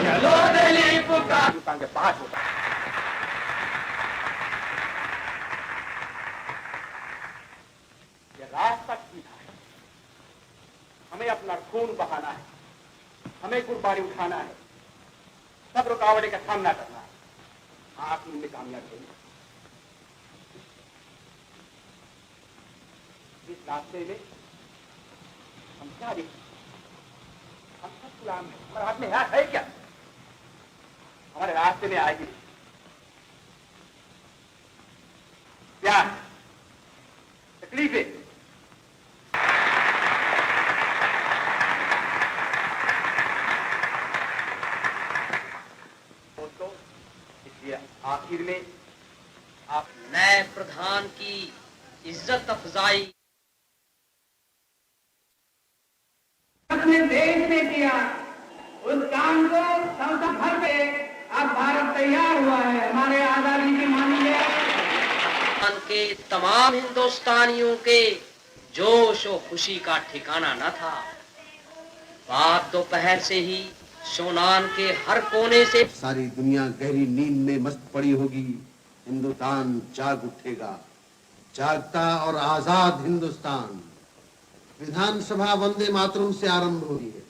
चलो दिल्ली पुकार के पास होता है। ये रास्ता सीधा है, हमें अपना खून बहाना है, हमें कुर्बानी उठाना है, सब रुकावटें का सामना करना है, आखिर में कामयाब होगी। इस रास्ते में हम क्या देखें? हम सब गुलाम हैं, हमारे हाथ में हाथ है क्या? हमारे रास्ते में आएगी प्यार, तकलीफें, दोस्तों, इसलिए आखिर में आप नए प्रधान की इज्जत अफजाई अपने देश ने किया, उस काम को संसद भर में अब भारत तैयार हुआ है। हमारे आजादी की मांग के तमाम हिंदुस्तानियों के जोश और खुशी का ठिकाना न था। बाद दोपहर से ही सोनान के हर कोने से सारी दुनिया गहरी नींद में मस्त पड़ी होगी, हिंदुस्तान जाग उठेगा, जागता और आजाद हिंदुस्तान। विधानसभा वंदे मातरम से आरंभ हुई है।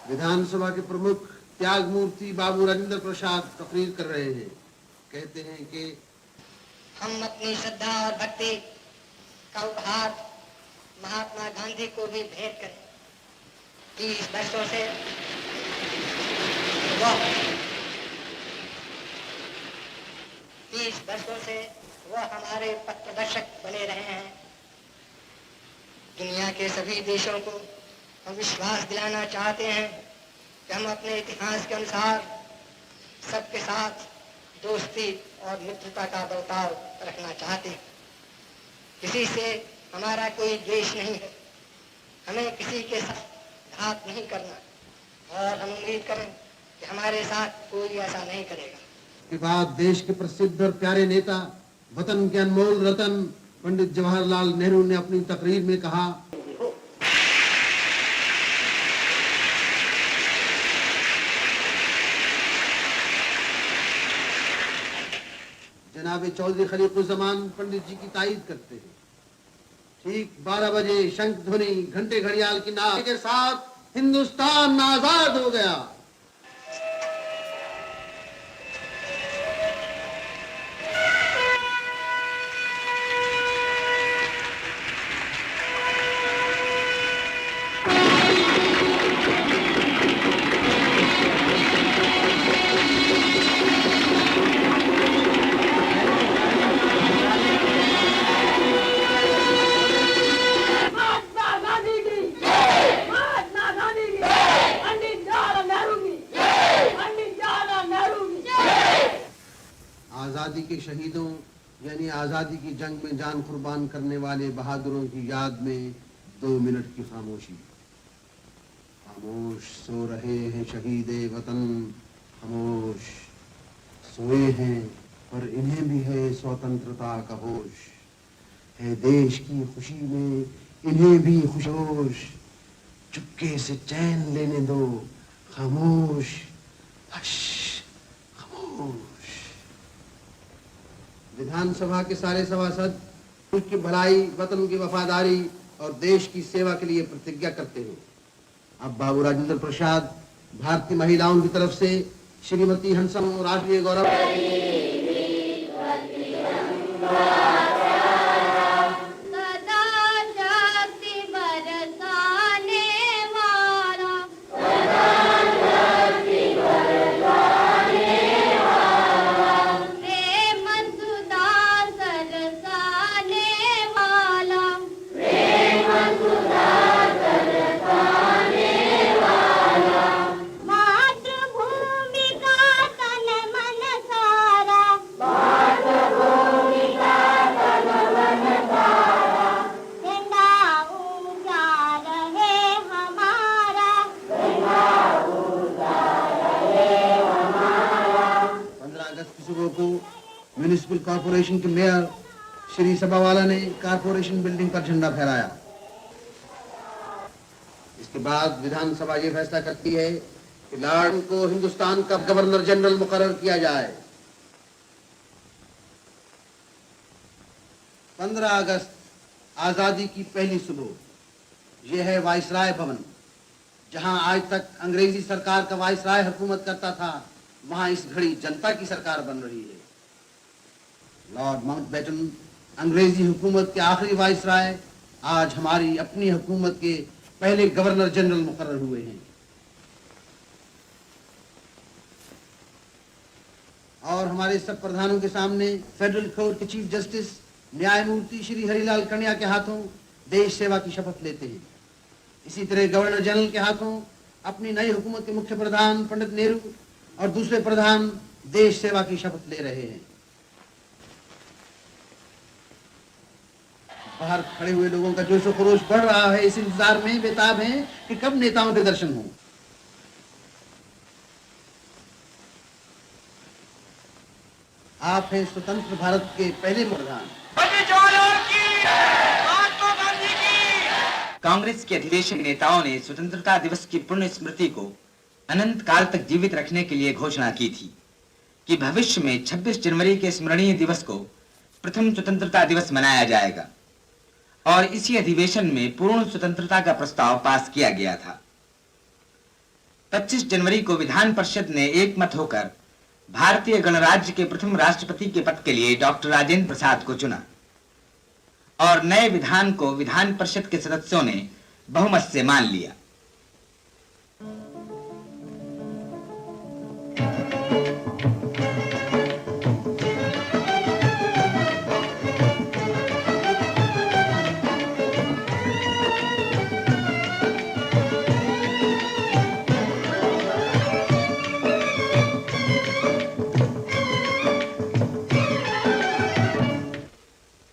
विधानसभा के प्रमुख त्याग मूर्ति बाबू राजेंद्र प्रसाद तकरीर कर रहे हैं। कहते हैं कि हम अपनी श्रद्धा और भक्ति का उपहार महात्मा गांधी को भी भेंट करें। 30 वर्षों से वो हमारे पथ प्रदर्शक बने रहे हैं। दुनिया के सभी देशों को हम विश्वास दिलाना चाहते हैं कि हम अपने इतिहास के अनुसार सबके साथ दोस्ती और मित्रता का बर्ताव रखना चाहते हैं। किसी से हमारा कोई द्वेष नहीं है, हमें किसी के साथ घात नहीं करना और हम उम्मीद करें कि हमारे साथ कोई ऐसा नहीं करेगा। के बाद देश के प्रसिद्ध और प्यारे नेता, वतन के अनमोल रतन पंडित जवाहरलाल नेहरू ने अपनी तकरीर में कहा, जनाब चौधरी खलीकुज़्ज़मान पंडित जी की तारीफ करते हैं। ठीक 12 बजे शंख ध्वनि घंटे घड़ियाल की नाद के साथ हिंदुस्तान आजाद हो गया। आज़ादी के शहीदों यानी आज़ादी की जंग में जान कुर्बान करने वाले बहादुरों की याद में 2 मिनट की खामोशी। खामोश सो रहे हैं शहीदे वतन, खामोश सोए हैं पर इन्हें भी है स्वतंत्रता का होश। है देश की खुशी में इन्हें भी खुशोश, चुपके से चैन लेने दो खामोश, हश खामोश। विधानसभा के सारे सभासद मुल्क की भलाई, वतन की वफादारी और देश की सेवा के लिए प्रतिज्ञा करते हैं। अब बाबू राजेंद्र प्रसाद भारतीय महिलाओं की तरफ से श्रीमती हंसम राष्ट्रीय गौरव म्युनिसिपल कॉर्पोरेशन के मेयर श्री सभावाला ने कॉर्पोरेशन बिल्डिंग पर झंडा फहराया। इसके बाद विधानसभा ये फैसला करती है कि लॉर्ड को हिंदुस्तान का गवर्नर जनरल मुकर्रर किया जाए। 15 अगस्त आजादी की पहली सुबह, यह है वायसराय भवन, जहां आज तक अंग्रेजी सरकार का वायसराय हुकूमत करता था, वहां इस घड़ी जनता की सरकार बन रही है। लॉर्ड माउंटबेटन अंग्रेजी हुकूमत के आखिरी वायसराय आज हमारी अपनी हुकूमत के पहले गवर्नर जनरल मुकर्रर हुए हैं। और हमारे सब प्रधानों के सामने फेडरल कोर्ट के चीफ जस्टिस न्यायमूर्ति श्री हरिलाल कन्या के हाथों देश सेवा की शपथ लेते हैं। इसी तरह गवर्नर जनरल के हाथों अपनी नई हुकूमत के मुख्य प्रधान पंडित नेहरू और दूसरे प्रधान देश सेवा की शपथ ले रहे हैं। बाहर खड़े हुए लोगों का जोश और खरोश बढ़ रहा है, इस इंतजार में बेताब हैं कि कब नेताओं के दर्शन हों। आप हैं स्वतंत्र भारत के पहले प्रधान। कांग्रेस के अधिवेशन नेताओं ने स्वतंत्रता दिवस की पुण्य स्मृति को अनंत काल तक जीवित रखने के लिए घोषणा की थी कि भविष्य में 26 जनवरी के स्मरणीय दिवस को प्रथम स्वतंत्रता दिवस मनाया जाएगा, और इसी अधिवेशन में पूर्ण स्वतंत्रता का प्रस्ताव पास किया गया था। 25 जनवरी को विधान परिषद ने एकमत होकर भारतीय गणराज्य के प्रथम राष्ट्रपति के पद के लिए डॉक्टर राजेंद्र प्रसाद को चुना, और नए विधान को विधान परिषद के सदस्यों ने बहुमत से मान लिया।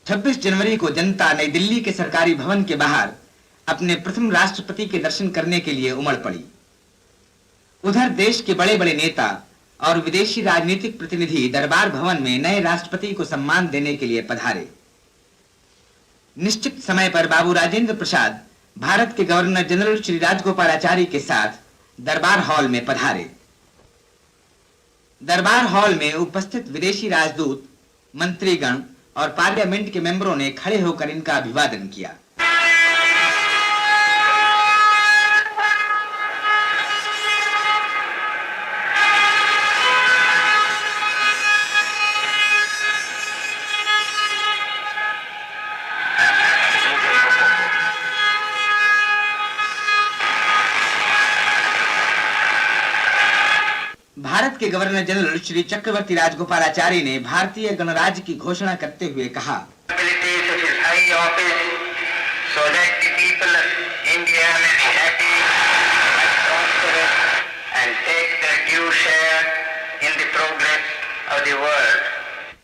छब्बीस जनवरी को जनता नई दिल्ली के सरकारी भवन के बाहर अपने प्रथम राष्ट्रपति के दर्शन करने के लिए उमड़ पड़ी। उधर देश के बड़े बड़े नेता और विदेशी राजनीतिक प्रतिनिधि दरबार भवन में नए राष्ट्रपति को सम्मान देने के लिए पधारे। निश्चित समय पर बाबू राजेंद्र प्रसाद भारत के गवर्नर जनरल श्री राजगोपालाचारी के साथ दरबार हॉल में पधारे। दरबार हॉल में उपस्थित विदेशी राजदूत, मंत्रीगण और पार्लियामेंट के मेंबरों ने खड़े होकर इनका अभिवादन किया। भारत के गवर्नर जनरल श्री चक्रवर्ती राजगोपालाचारी ने भारतीय गणराज्य की घोषणा करते हुए कहा,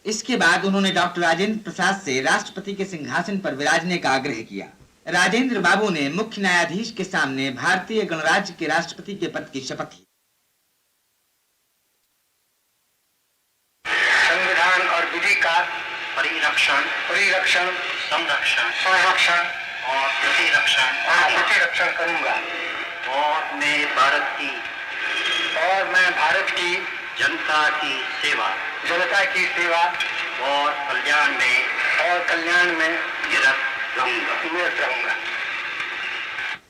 इसके बाद उन्होंने डॉक्टर राजेंद्र प्रसाद से राष्ट्रपति के सिंहासन पर विराजने का आग्रह किया। राजेंद्र बाबू ने मुख्य न्यायाधीश के सामने भारतीय गणराज्य के राष्ट्रपति के पद की शपथ ली। संविधान और विधि का परिरक्षण, संरक्षण और प्रतिरक्षण करूंगा और मैं भारत की जनता की सेवा और कल्याण में निरत रहूंगा।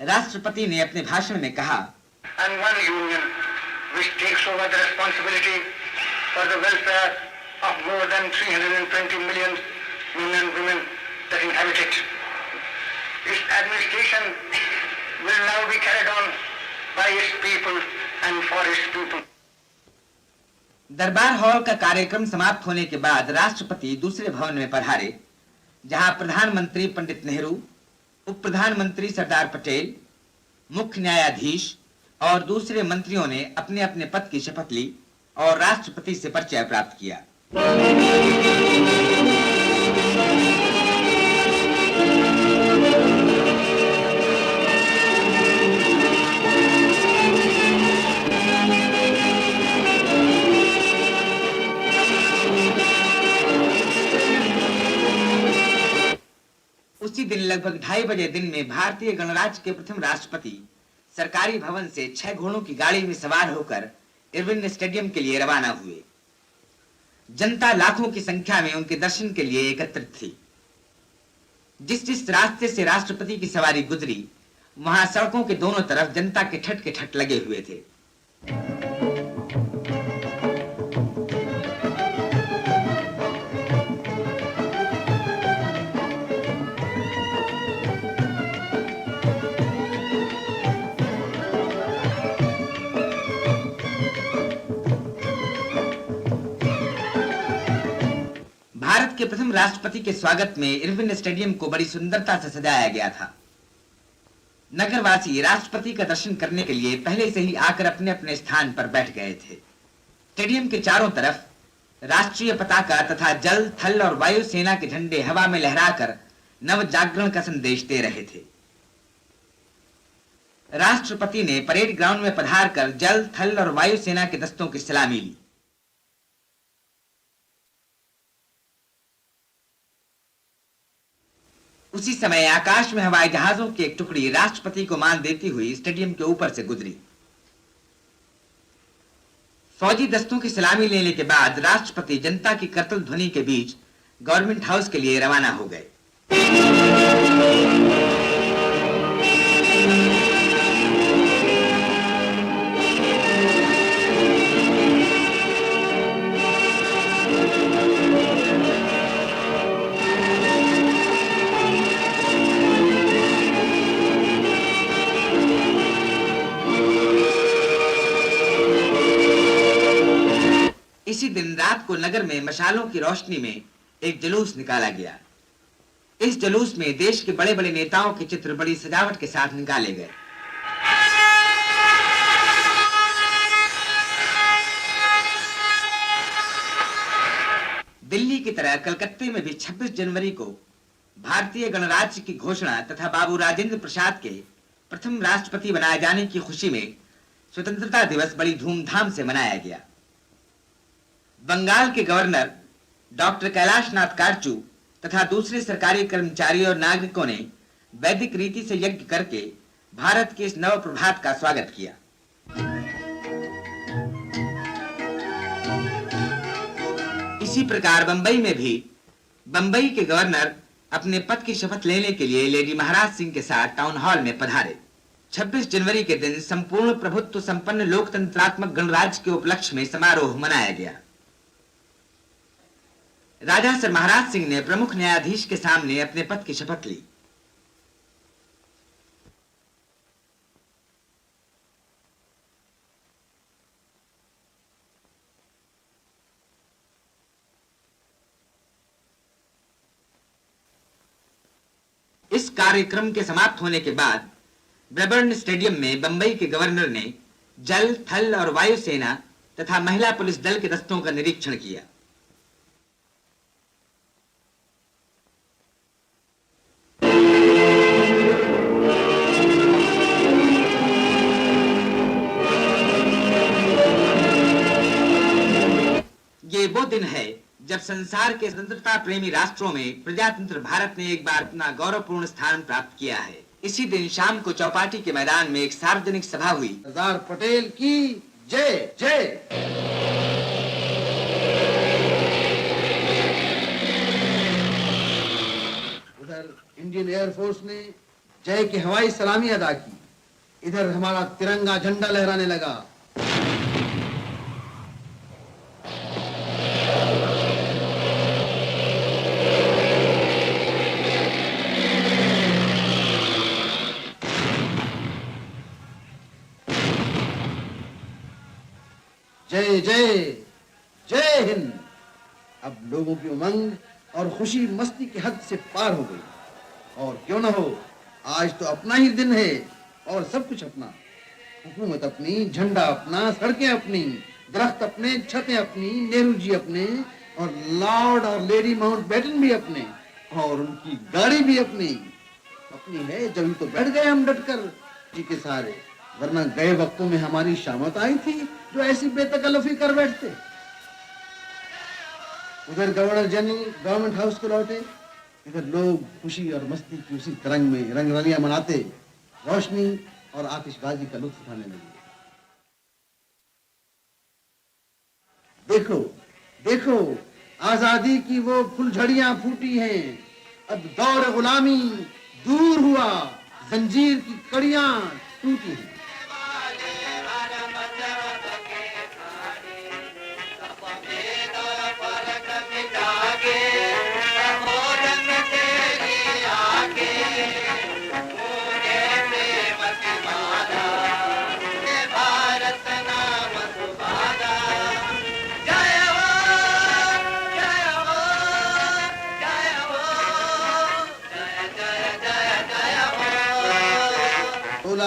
राष्ट्रपति ने अपने भाषण में कहा, And one union which takes over the responsibility for the welfare of more than 320 million men and women that inhabit it. Its administration will now be carried on by its people and for its people. दरबार hall का कार्यक्रम समाप्त होने के बाद राष्ट्रपति दूसरे भवन में पधारे, जहां प्रधानमंत्री पंडित नेहरू, उप प्रधानमंत्री सरदार पटेल, मुख्य न्यायाधीश और दूसरे मंत्रियों ने अपने अपने पद की शपथ ली और राष्ट्रपति से परिचय प्राप्त किया। उसी दिन लगभग 2:30 बजे दिन में भारतीय गणराज्य के प्रथम राष्ट्रपति सरकारी भवन से 6 घोड़ों की गाड़ी में सवार होकर इरविन स्टेडियम के लिए रवाना हुए। जनता लाखों की संख्या में उनके दर्शन के लिए एकत्रित थी। जिस जिस रास्ते से राष्ट्रपति की सवारी गुजरी, वहां सड़कों के दोनों तरफ जनता के ठट लगे हुए थे। भारत के प्रथम राष्ट्रपति के स्वागत में इरविन स्टेडियम को बड़ी सुंदरता से सजाया गया था। नगरवासी राष्ट्रपति का दर्शन करने के लिए पहले से ही आकर अपने अपने स्थान पर बैठ गए थे। स्टेडियम के चारों तरफ राष्ट्रीय पताका तथा जल, थल और वायु सेना के झंडे हवा में लहराकर नव जागरण का संदेश दे रहे थे। राष्ट्रपति ने परेड ग्राउंड में पधार कर जल, थल और वायु सेना के दस्तों की सलामी ली। उसी समय आकाश में हवाई जहाजों की एक टुकड़ी राष्ट्रपति को मान देती हुई स्टेडियम के ऊपर से गुजरी। फौजी दस्तों की सलामी लेने के बाद राष्ट्रपति जनता की करतल ध्वनि के बीच गवर्नमेंट हाउस के लिए रवाना हो गए। इसी दिन रात को नगर में मशालों की रोशनी में एक जुलूस निकाला गया। इस जुलूस में देश के बड़े बड़े नेताओं के चित्र बड़ी सजावट के साथ निकाले गए। दिल्ली की तरह कलकत्ते में भी 26 जनवरी को भारतीय गणराज्य की घोषणा तथा बाबू राजेंद्र प्रसाद के प्रथम राष्ट्रपति बनाए जाने की खुशी में स्वतंत्रता दिवस बड़ी धूमधाम से मनाया गया। बंगाल के गवर्नर डॉक्टर कैलाश नाथ कारचू तथा दूसरे सरकारी कर्मचारियों और नागरिकों ने वैदिक रीति से यज्ञ करके भारत के इस नव प्रभात का स्वागत किया। इसी प्रकार बंबई में भी बंबई के गवर्नर अपने पद की शपथ लेने के लिए लेडी महाराज सिंह के साथ टाउन हॉल में पधारे। 26 जनवरी के दिन संपूर्ण प्रभुत्व संपन्न लोकतंत्रात्मक गणराज्य के उपलक्ष्य में समारोह मनाया गया। राजा सर महाराज सिंह ने प्रमुख न्यायाधीश के सामने अपने पद की शपथ ली। इस कार्यक्रम के समाप्त होने के बाद ब्रबर्न स्टेडियम में बंबई के गवर्नर ने जल, थल और वायु सेना तथा महिला पुलिस दल के दस्तों का निरीक्षण किया। ये वो दिन है जब संसार के स्वतंत्रता प्रेमी राष्ट्रों में प्रजातंत्र भारत ने एक बार अपना गौरवपूर्ण स्थान प्राप्त किया है। इसी दिन शाम को चौपाटी के मैदान में एक सार्वजनिक सभा हुई। सरदार पटेल की जय जय। उधर इंडियन एयरफोर्स ने जय की हवाई सलामी अदा की। इधर हमारा तिरंगा झंडा लहराने लगा। जय जय जय हिंद। अब लोगों की उमंग और खुशी मस्ती की हद से पार हो गई। और क्यों ना हो, आज तो अपना ही दिन है और सब कुछ अपना। हुकूमत अपनी, झंडा अपना, सड़कें अपनी, दरख्त अपने, छतें अपनी, नेहरू जी अपने और लॉर्ड और लेडी माउंटबेटन भी अपने और उनकी गाड़ी भी अपनी है। जब तो बैठ गए हम डटकर जी के सहारे, वरना गए वक्तों में हमारी शामत आई थी जो ऐसी बेतकल्लुफी कर बैठते। उधर गवर्नर जनरल गवर्नमेंट हाउस को लौटे। इधर लोग खुशी और मस्ती की उसी तरंग में रंगरलियां मनाते, रोशनी और आतिशबाजी का लुत्फ उठाने लगे। देखो देखो, आजादी की वो फुलझड़ियां फूटी हैं। अब दौर गुलामी दूर हुआ, जंजीर की कड़ियां टूटी हैं।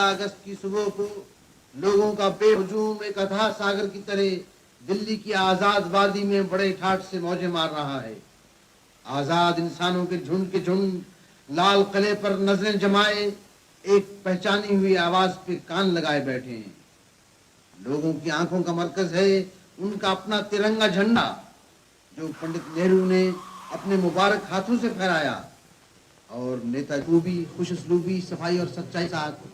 अगस्त की सुबह को लोगों का बेहुजूम एक अथाह सागर की तरह दिल्ली की आजाद वादी में बड़े ठाठ से मौजे मार रहा है। आजाद इंसानों के झुंड लाल किले पर नजरें जमाए एक पहचानी हुई आवाज पे कान लगाए बैठे हैं। लोगों की आंखों का मरकज है उनका अपना तिरंगा झंडा, जो पंडित नेहरू ने अपने मुबारक हाथों से फहराया और नेताजी को भी खुशउस्लूबी, सफाई और सच्चाई के साथ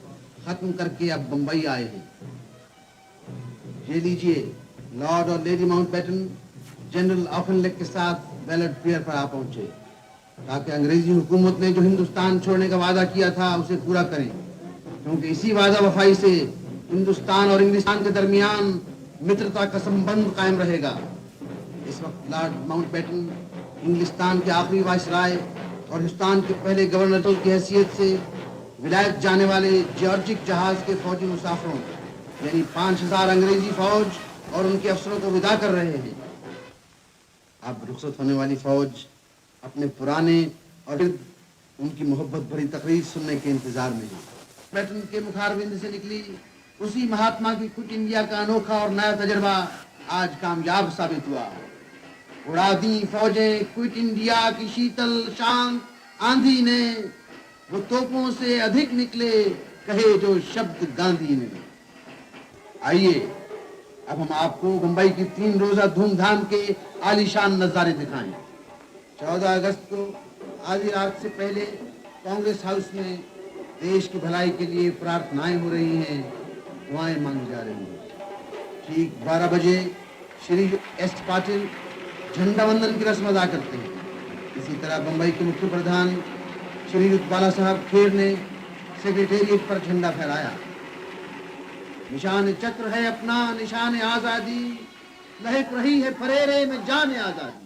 खत्म करके अब बंबई आए हैं। ये लीजिए, लॉर्ड और लेडी माउंटबेटन जनरल ऑफनलेक के साथ बैलेट फेयर पर आ पहुंचे ताकि अंग्रेजी हुकूमत ने जो हिंदुस्तान छोड़ने का वादा किया था उसे पूरा करें, क्योंकि इसी वादा वफाई से हिंदुस्तान और इंग्लिस्तान के दरमियान मित्रता का संबंध कायम रहेगा। इस वक्त लॉर्ड माउंटबेटन इंग्लिस्तान के आखिरी वायसराय और हिंदुस्तान के पहले गवर्नर की हैसियत से विलायत जाने वाले जॉर्जिक जहाज के फौजी मुसाफिरों यानी 5000 अंग्रेजी फौज और उनके अफसरों को विदा कर रहे हैं। अब रुखसत होने वाली फौज अपने पुराने और उनकी मोहब्बत भरी तकरीर सुनने के इंतजार में है। पैटर्न के मुखारबिंद से निकली उसी महात्मा की क्विट इंडिया का अनोखा और नया तजर्बा आज कामयाब साबित हुआ। उड़ा दी फौजें क्विट इंडिया की शीतल शांत आंधी ने, वो तोपों से अधिक निकले कहे जो शब्द गांधी ने। आइए अब हम आपको मुंबई की 3 रोजा धूमधाम के आलीशान नजारे दिखाएं। 14 अगस्त को आधी रात से पहले कांग्रेस हाउस में देश की भलाई के लिए प्रार्थनाएं हो रही हैं, दुआएं मांगी जा रही हैं। ठीक 12 बजे श्री एस पाटिल झंडा वंदन की रस्म अदा करते हैं। इसी तरह मुंबई के मुख्य प्रधान श्री बाला साहब खेर ने सेक्रेटेरिएट पर झंडा फहराया। निशान चक्र है अपना, निशान आजादी, लहक रही है फरेरे में जान आजादी।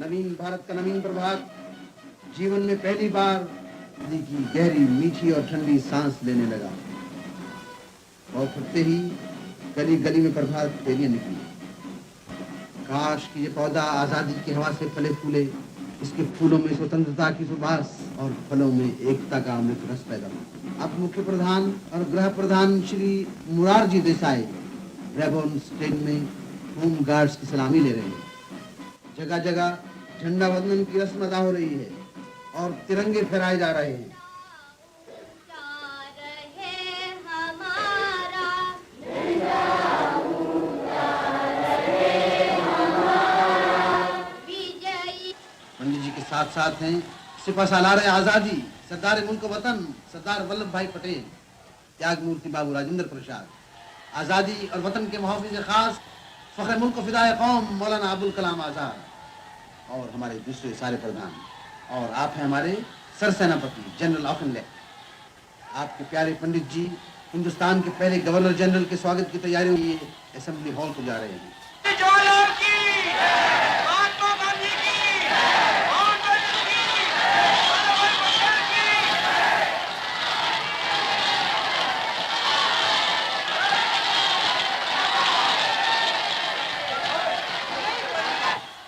नवीन भारत का नवीन प्रभात जीवन में पहली बार दिल्ली की गहरी, मीठी और ठंडी सांस लेने लगा और फुटते ही गली गली में प्रभात फेरियां निकली। काश कि ये पौधा आजादी की हवा से फले फूले, इसके फूलों में स्वतंत्रता की सुबास और फलों में एकता का अमृत रस पैदा हो। अब मुख्य प्रधान और गृह प्रधान श्री मुरारजी देसाई ब्रेबोर्न स्टेट में होम गार्ड्स की सलामी ले रहे हैं। जगह जगह झंडा वंदन की रस्म अदा हो रही है और तिरंगे फहराए जा रहे हैं। साथ साथ हैं सिपहसालार आज़ादी सरदार मुल्क वतन सरदार वल्लभ भाई पटेल, त्याग मूर्ति बाबू राजेंद्र प्रसाद, आज़ादी और वतन के मुहाफिज खास फ़ख्र मुल्क फ़िदाए कौम मौलाना अबुल कलाम आज़ाद, और हमारे दूसरे सारे प्रधान, और आप हैं हमारे सरसेनापति जनरल ऑफनले। आपके प्यारे पंडित जी हिंदुस्तान के पहले गवर्नर जनरल के स्वागत की तैयारियों के लिए असेंबली हॉल को जा रहे हैं।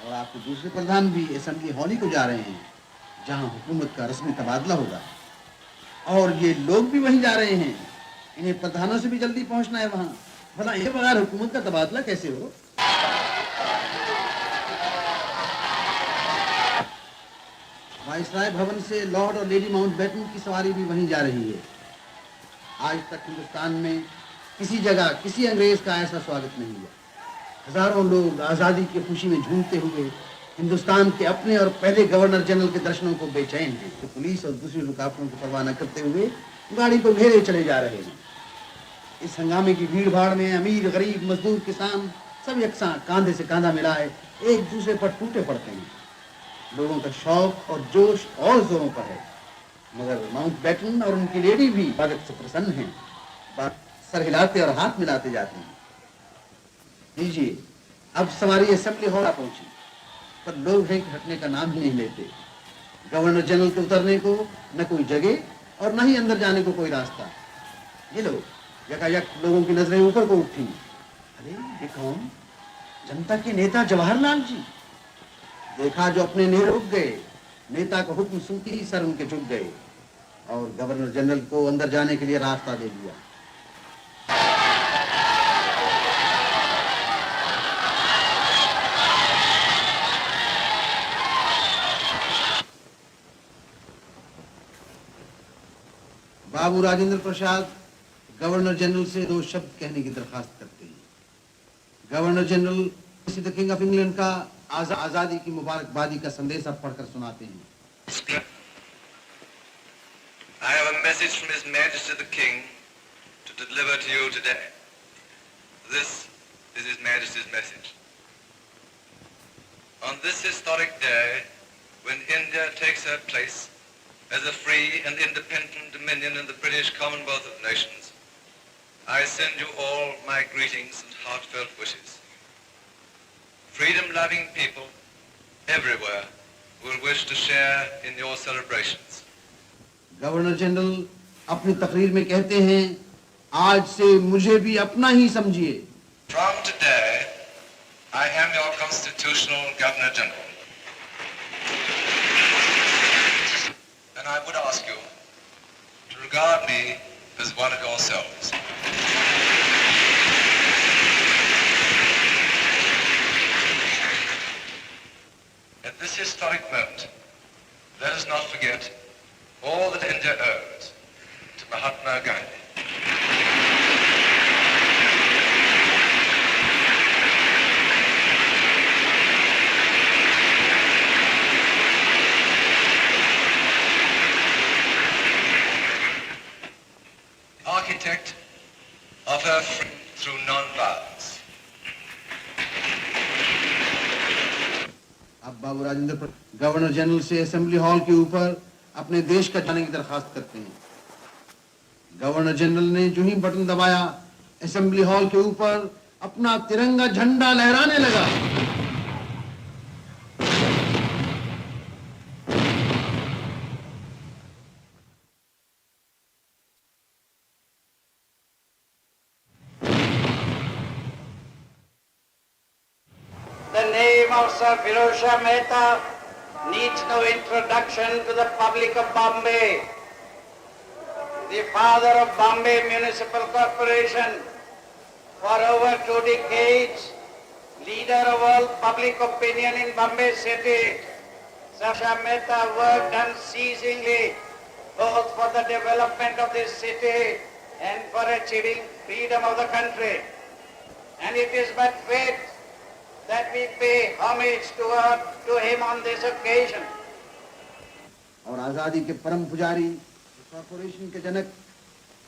और आपके दूसरे प्रधान भी असेंबली हॉल ही को जा रहे हैं, जहां हुकूमत का रस्मी तबादला होगा, और ये लोग भी वहीं जा रहे हैं। इन्हें प्रधानों से भी जल्दी पहुंचना है वहां। भला ये बगैर हुकूमत का तबादला कैसे हो? वाइसराय भवन से लॉर्ड और लेडी माउंटबेटन की सवारी भी वहीं जा रही है। आज तक हिंदुस्तान में किसी जगह किसी अंग्रेज का ऐसा स्वागत नहीं हुआ। हजारों लोग आज़ादी की खुशी में झूमते हुए हिंदुस्तान के अपने और पहले गवर्नर जनरल के दर्शनों को बेचैन हैं। तो पुलिस और दूसरी रुकावटों की परवाह न करते हुए गाड़ी को घेरे चले जा रहे हैं। इस हंगामे की भीड़ भाड़ में अमीर गरीब मजदूर किसान सब यकसां कांधे से कांधा मिलाए एक दूसरे पर टूटे पड़ते हैं। लोगों का शौक और जोश और जोरों पर है, मगर माउंटबेटन और उनकी लेडी भी स्वागत से प्रसन्न हैं। सर हिलाते और हाथ मिलाते जाते हैं। लीजिए, अब सवारी असेंबली हॉल पहुंची, पर लोग हैं कि हटने का नाम ही नहीं लेते। गवर्नर जनरल के उतरने को न कोई जगह और न ही अंदर जाने को कोई रास्ता। ये लोग यकायक लोगों की नजरें ऊपर को उठी। अरे ये कौन? जनता के नेता जवाहरलाल जी। देखा जो अपने नेता रुक गए, नेता का हुक्म सुनते ही सर उनके झुक गए और गवर्नर जनरल को अंदर जाने के लिए रास्ता दे दिया। बाबू राजेंद्र प्रसाद गवर्नर जनरल से 2 शब्द कहने की दरखास्त करते हैं। Governor general the king of England का आजादी की मुबारकबादी का संदेश अब पढ़कर सुनाते हैं। I have a message from His Majesty the King to deliver to you today. This is His Majesty's message. On this historic day, when India takes her place as a free and independent dominion in the British Commonwealth of Nations, I send you all my greetings and heartfelt wishes. Freedom-loving people everywhere will wish to share in your celebrations. Governor general अपनी तकरीर में कहते हैं, आज से मुझे भी अपना ही समझिए। From today, I am your constitutional Governor General. And I would ask you to regard me as one of yourselves. At this historic moment, let us not forget all that India owes to Mahatma Gandhi. Architect of her freedom through non-violence. अब बाबू Rajendra governor general से assembly hall के ऊपर अपने देश का जाने की दरखास्त करते हैं। गवर्नर जनरल ने जो ही बटन दबाया, असेंबली हॉल के ऊपर अपना तिरंगा झंडा लहराने लगा। The name of Sir Firozshah Mehta needs no introduction to the public of Bombay. The father of Bombay Municipal Corporation, for over 2 decades, leader of all public opinion in Bombay city, Sir Firozshah Mehta worked unceasingly both for the development of this city and for achieving freedom of the country. And it is but fate that we pay homage to him on this occasion. और आज़ादी के परम पुजारी corporation के जनक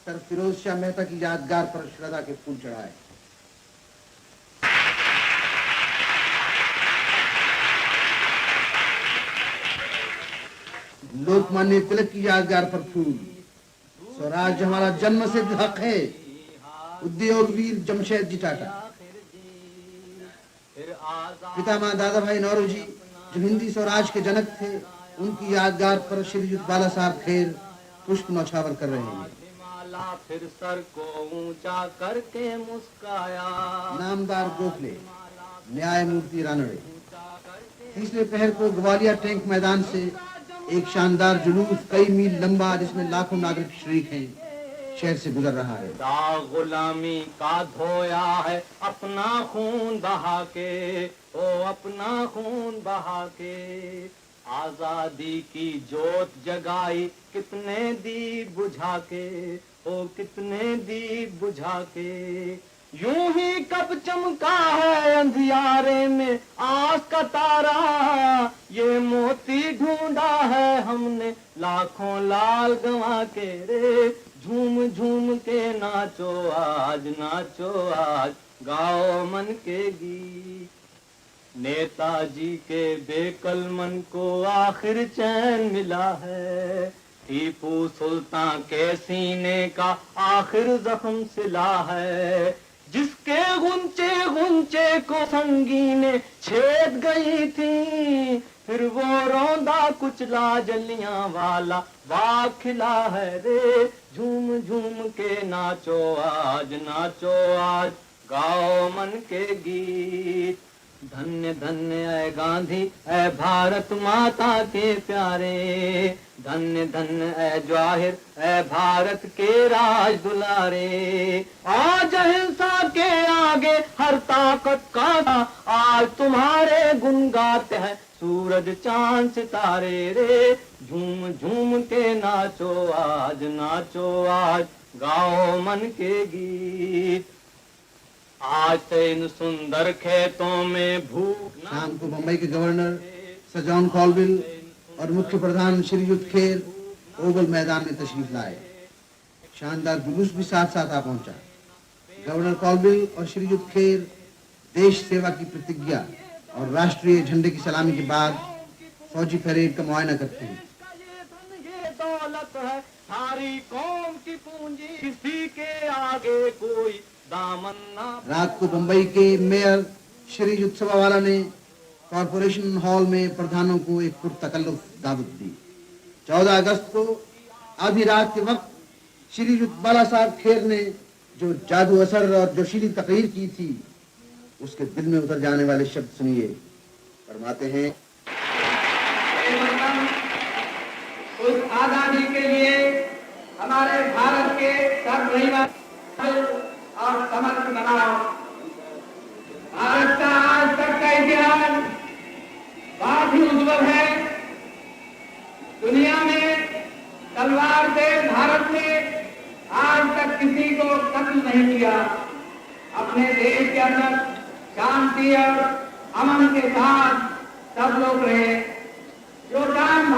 sir Firoz Shah Mehta की यादगार पर श्रद्धा के फूल चढ़ाए। लोकमान्य तिलक की यादगार पर फूल। स्वराज हमारा जन्म सिद्ध हक है। उद्योग वीर जमशेद जी टाटा। पितामह दादा भाई नौरोजी जो हिंदी स्वराज के जनक थे, उनकी यादगार पर श्रीयुत बाला साहब खेर पुष्प नौछावर कर रहे हैं। फिर सर को ऊंचा करके मुस्काया। नामदार गोखले, न्यायमूर्ति रानड़े। तीसरे पहर को ग्वालियर टैंक मैदान से एक शानदार जुलूस कई मील लंबा, जिसमें लाखों नागरिक शरीक हैं, शहर से गुजर रहा है। दाग गुलामी का धोया है अपना खून बहा के, ओ अपना खून बहा के। आजादी की जोत जगाई कितने दीप बुझा के, ओ कितने दीप बुझा के। यूं ही कब चमका है अंधियारे में आस का तारा, ये मोती ढूंढा है हमने लाखों लाल गंवा के रे। झूम झूम के नाचो आज, नाचो आज, गाओ मन के गीत। नेताजी के बेकल मन को आखिर चैन मिला है। टीपू सुल्तान के सीने का आखिर जख्म सिला है। जिसके गुंचे गुंचे को संगीने छेद गई थी, फिर वो रौंदा कुचला जलियां वाला बाग खिला है रे। झूम झूम के नाचो आज, नाचो आज, गाओ मन के गीत। धन्य धन्य ऐ गांधी ऐ भारत माता के प्यारे, धन्य धन्य ऐ जवाहिर ऐ भारत के राज दुलारे। आज अहिंसा के आगे हर ताकत का, आज तुम्हारे गुण गाते हैं सूरज चांद सितारे रे। झूम झूम के नाचो आज, नाचो आज, गाओ मन के गीत। आज इन सुंदर खेतों में भूख। शाम को बम्बई के गवर्नर सर जॉन कॉलविल और मुख्य प्रधान श्रीयुत खेर ओवल मैदान में तशरीफ लाए। शानदार जुलूस भी साथ साथ आ पहुंचा। गवर्नर कॉलविल और श्रीयुत खेर देश सेवा की प्रतिज्ञा और राष्ट्रीय झंडे की सलामी के बाद फौजी परेड का मुआयना करते हैं। ये दौलत है सारी कौम की पूंजी, किसी के आगे कोई दामन ना। रात को बंबई के मेयर श्रीयुत सभावाला ने कॉरपोरेशन हॉल में प्रधानों को एक पुरतकल्लुफ दावत दी। 14 अगस्त को आधी रात के वक्त श्रीयुत बाला साहब खेर ने जो जादू असर और जोशीली तकरीर की थी, उसके दिल में उतर जाने वाले शब्द सुनिए। फरमाते हैं, उस आजादी के लिए हमारे भारत के सर्वनिवासी और समर्थ बनाओ। भारत का आज तक का इतिहास बहुत ही उज्जवल है। दुनिया में तलवार से भारत ने आज तक किसी को कत्ल नहीं किया। अपने देश के अंदर शांति और अमन के साथ सब लोग रहे। जो काम